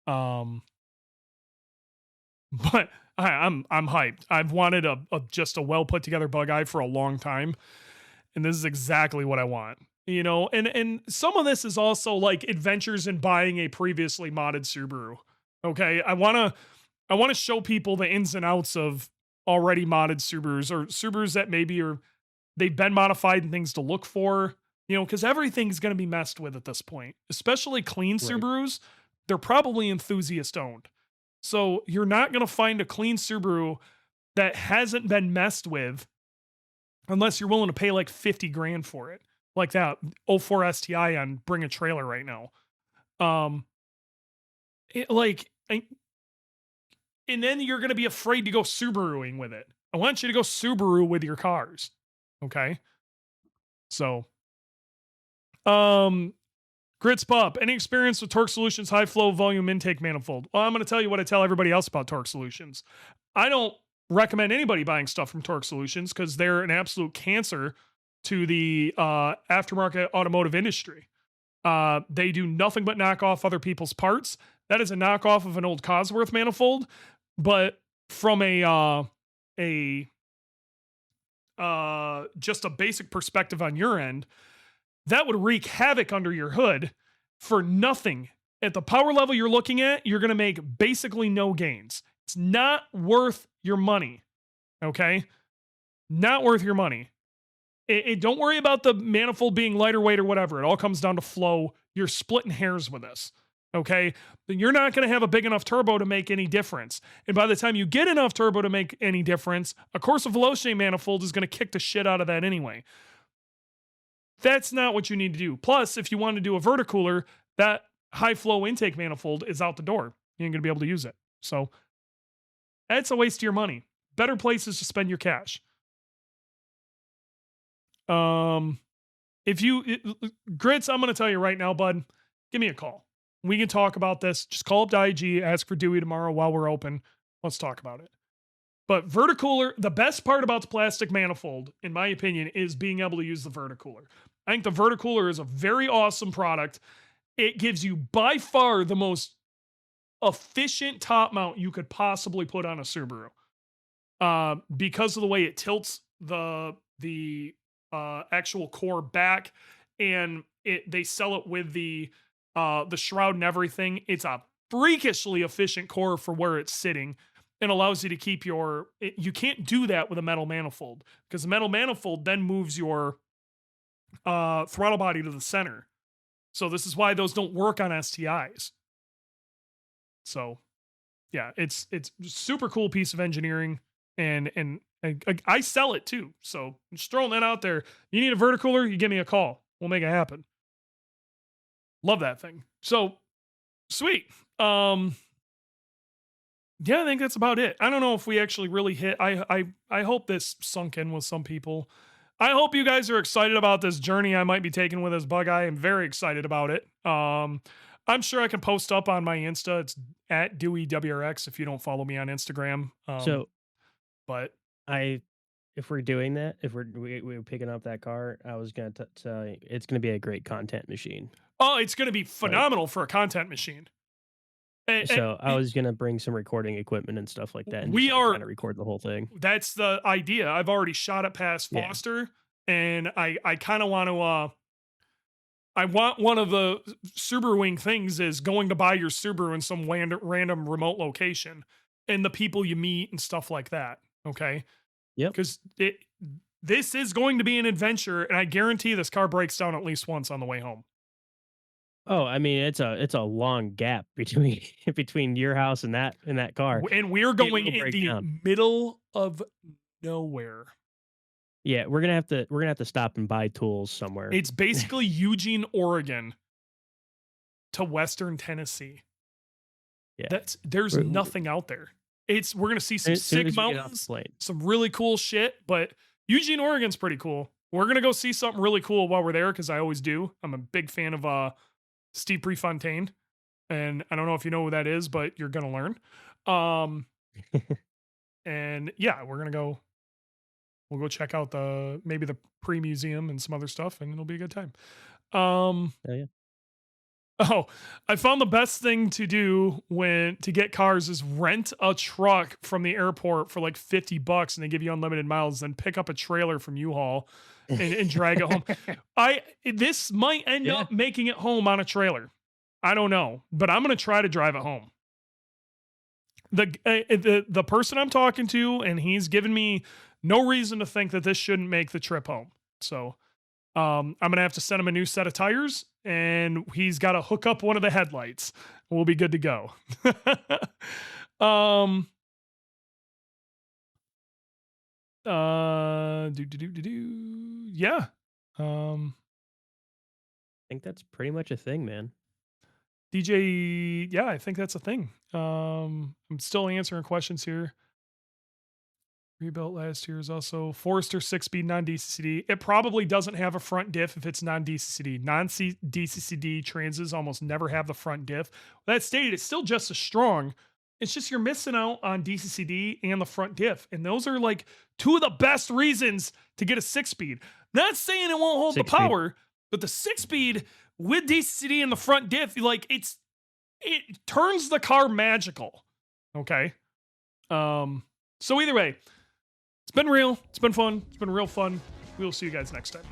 But I'm hyped. I've wanted just a well put together bug eye for a long time, and this is exactly what I want. And some of this is also like adventures in buying a previously modded Subaru. Okay, I want to show people the ins and outs of already modded Subarus, or Subarus that maybe they've been modified and things to look for. Because everything's going to be messed with at this point, especially clean Subarus. They're probably enthusiast owned. So you're not going to find a clean Subaru that hasn't been messed with unless you're willing to pay like 50 grand for it. Like that 04 STI on Bring a Trailer right now. And then you're going to be afraid to go Subaruing with it. I want you to go Subaru with your cars. Okay. So, Grits Pup, any experience with Torque Solutions high flow volume intake manifold? Well, I'm going to tell you what I tell everybody else about Torque Solutions. I don't recommend anybody buying stuff from Torque Solutions because they're an absolute cancer to the aftermarket automotive industry. They do nothing but knock off other people's parts. That is a knockoff of an old Cosworth manifold, but from just a basic perspective on your end, that would wreak havoc under your hood for nothing. At the power level you're looking at, you're going to make basically no gains. It's not worth your money. Okay. Not worth your money. Don't worry about the manifold being lighter weight or whatever. It all comes down to flow. You're splitting hairs with this. Okay. You're not going to have a big enough turbo to make any difference. And by the time you get enough turbo to make any difference, a Corsa Veloce manifold is going to kick the shit out of that anyway. That's not what you need to do. Plus, if you want to do a verticooler, that high flow intake manifold is out the door. You ain't going to be able to use it. So that's a waste of your money. Better places to spend your cash. If you Grits, I'm going to tell you right now, bud, give me a call. We can talk about this. Just call up the IAG, ask for Dewey tomorrow while we're open. Let's talk about it. But verticooler, the best part about the plastic manifold, in my opinion, is being able to use the verticooler. I think the verticooler is a very awesome product. It gives you by far the most efficient top mount you could possibly put on a Subaru. Because of the way it tilts the actual core back, and they sell it with the shroud and everything. It's a freakishly efficient core for where it's sitting, and allows you to keep you can't do that with a metal manifold, because the metal manifold then moves your throttle body to the center. So this is why those don't work on STIs. So yeah, it's super cool piece of engineering, and I sell it too. So I'm just throwing that out there. You need a verticooler, you give me a call. We'll make it happen. Love that thing. So sweet. Yeah, I think that's about it. I don't know if we actually really hit. I hope this sunk in with some people. I hope you guys are excited about this journey I might be taking with this bug. I am very excited about it. I'm sure I can post up on my Insta. It's at DeweyWRX if you don't follow me on Instagram. But if we're doing that, if we're picking up that car, I was gonna tell you, it's gonna be a great content machine. Oh, it's gonna be phenomenal for a content machine. So I was gonna bring some recording equipment and stuff like that. And we just, are kind of record the whole thing. That's the idea. I've already shot it past Foster, and I kind of want to. I want one of the Subaru Wing things is going to buy your Subaru in some random remote location, and the people you meet and stuff like that. Okay. Yep. Because this is going to be an adventure, and I guarantee this car breaks down at least once on the way home. Oh, I mean, it's a long gap between your house and that car. And we're going in the middle of nowhere. Yeah, we're gonna have to stop and buy tools somewhere. It's basically Eugene, Oregon to Western Tennessee. Yeah, there's nothing out there. We're gonna see some sick mountains, some really cool shit. But Eugene, Oregon's pretty cool. We're gonna go see something really cool while we're there, because I always do. I'm a big fan of Steve Prefontaine, and I don't know if you know who that is, but you're gonna learn. And yeah, we'll go check out maybe the pre-museum and some other stuff, and it'll be a good time. Yeah. Oh, I found the best thing to do to get cars is rent a truck from the airport for like $50, and they give you unlimited miles, then pick up a trailer from U-Haul and drag it home. This might end up making it home on a trailer. I don't know, but I'm going to try to drive it home. The person I'm talking to, and he's given me no reason to think that this shouldn't make the trip home. So I'm going to have to send him a new set of tires, and he's got to hook up one of the headlights. We'll be good to go. Yeah. I think that's pretty much a thing, man. DJ, yeah, I think that's a thing. I'm still answering questions here. Rebuilt last year is also Forester 6-speed non-DCCD. It probably doesn't have a front diff if it's non-DCCD. Non-DCCD Transes almost never have the front diff. That stated, it's still just as strong. It's just you're missing out on DCCD and the front diff. And those are like two of the best reasons to get a 6-speed. Not saying it won't hold the power, but the 6-speed with DCCD and the front diff, like it turns the car magical. Okay. So either way, it's been real. It's been fun. It's been real fun. We will see you guys next time.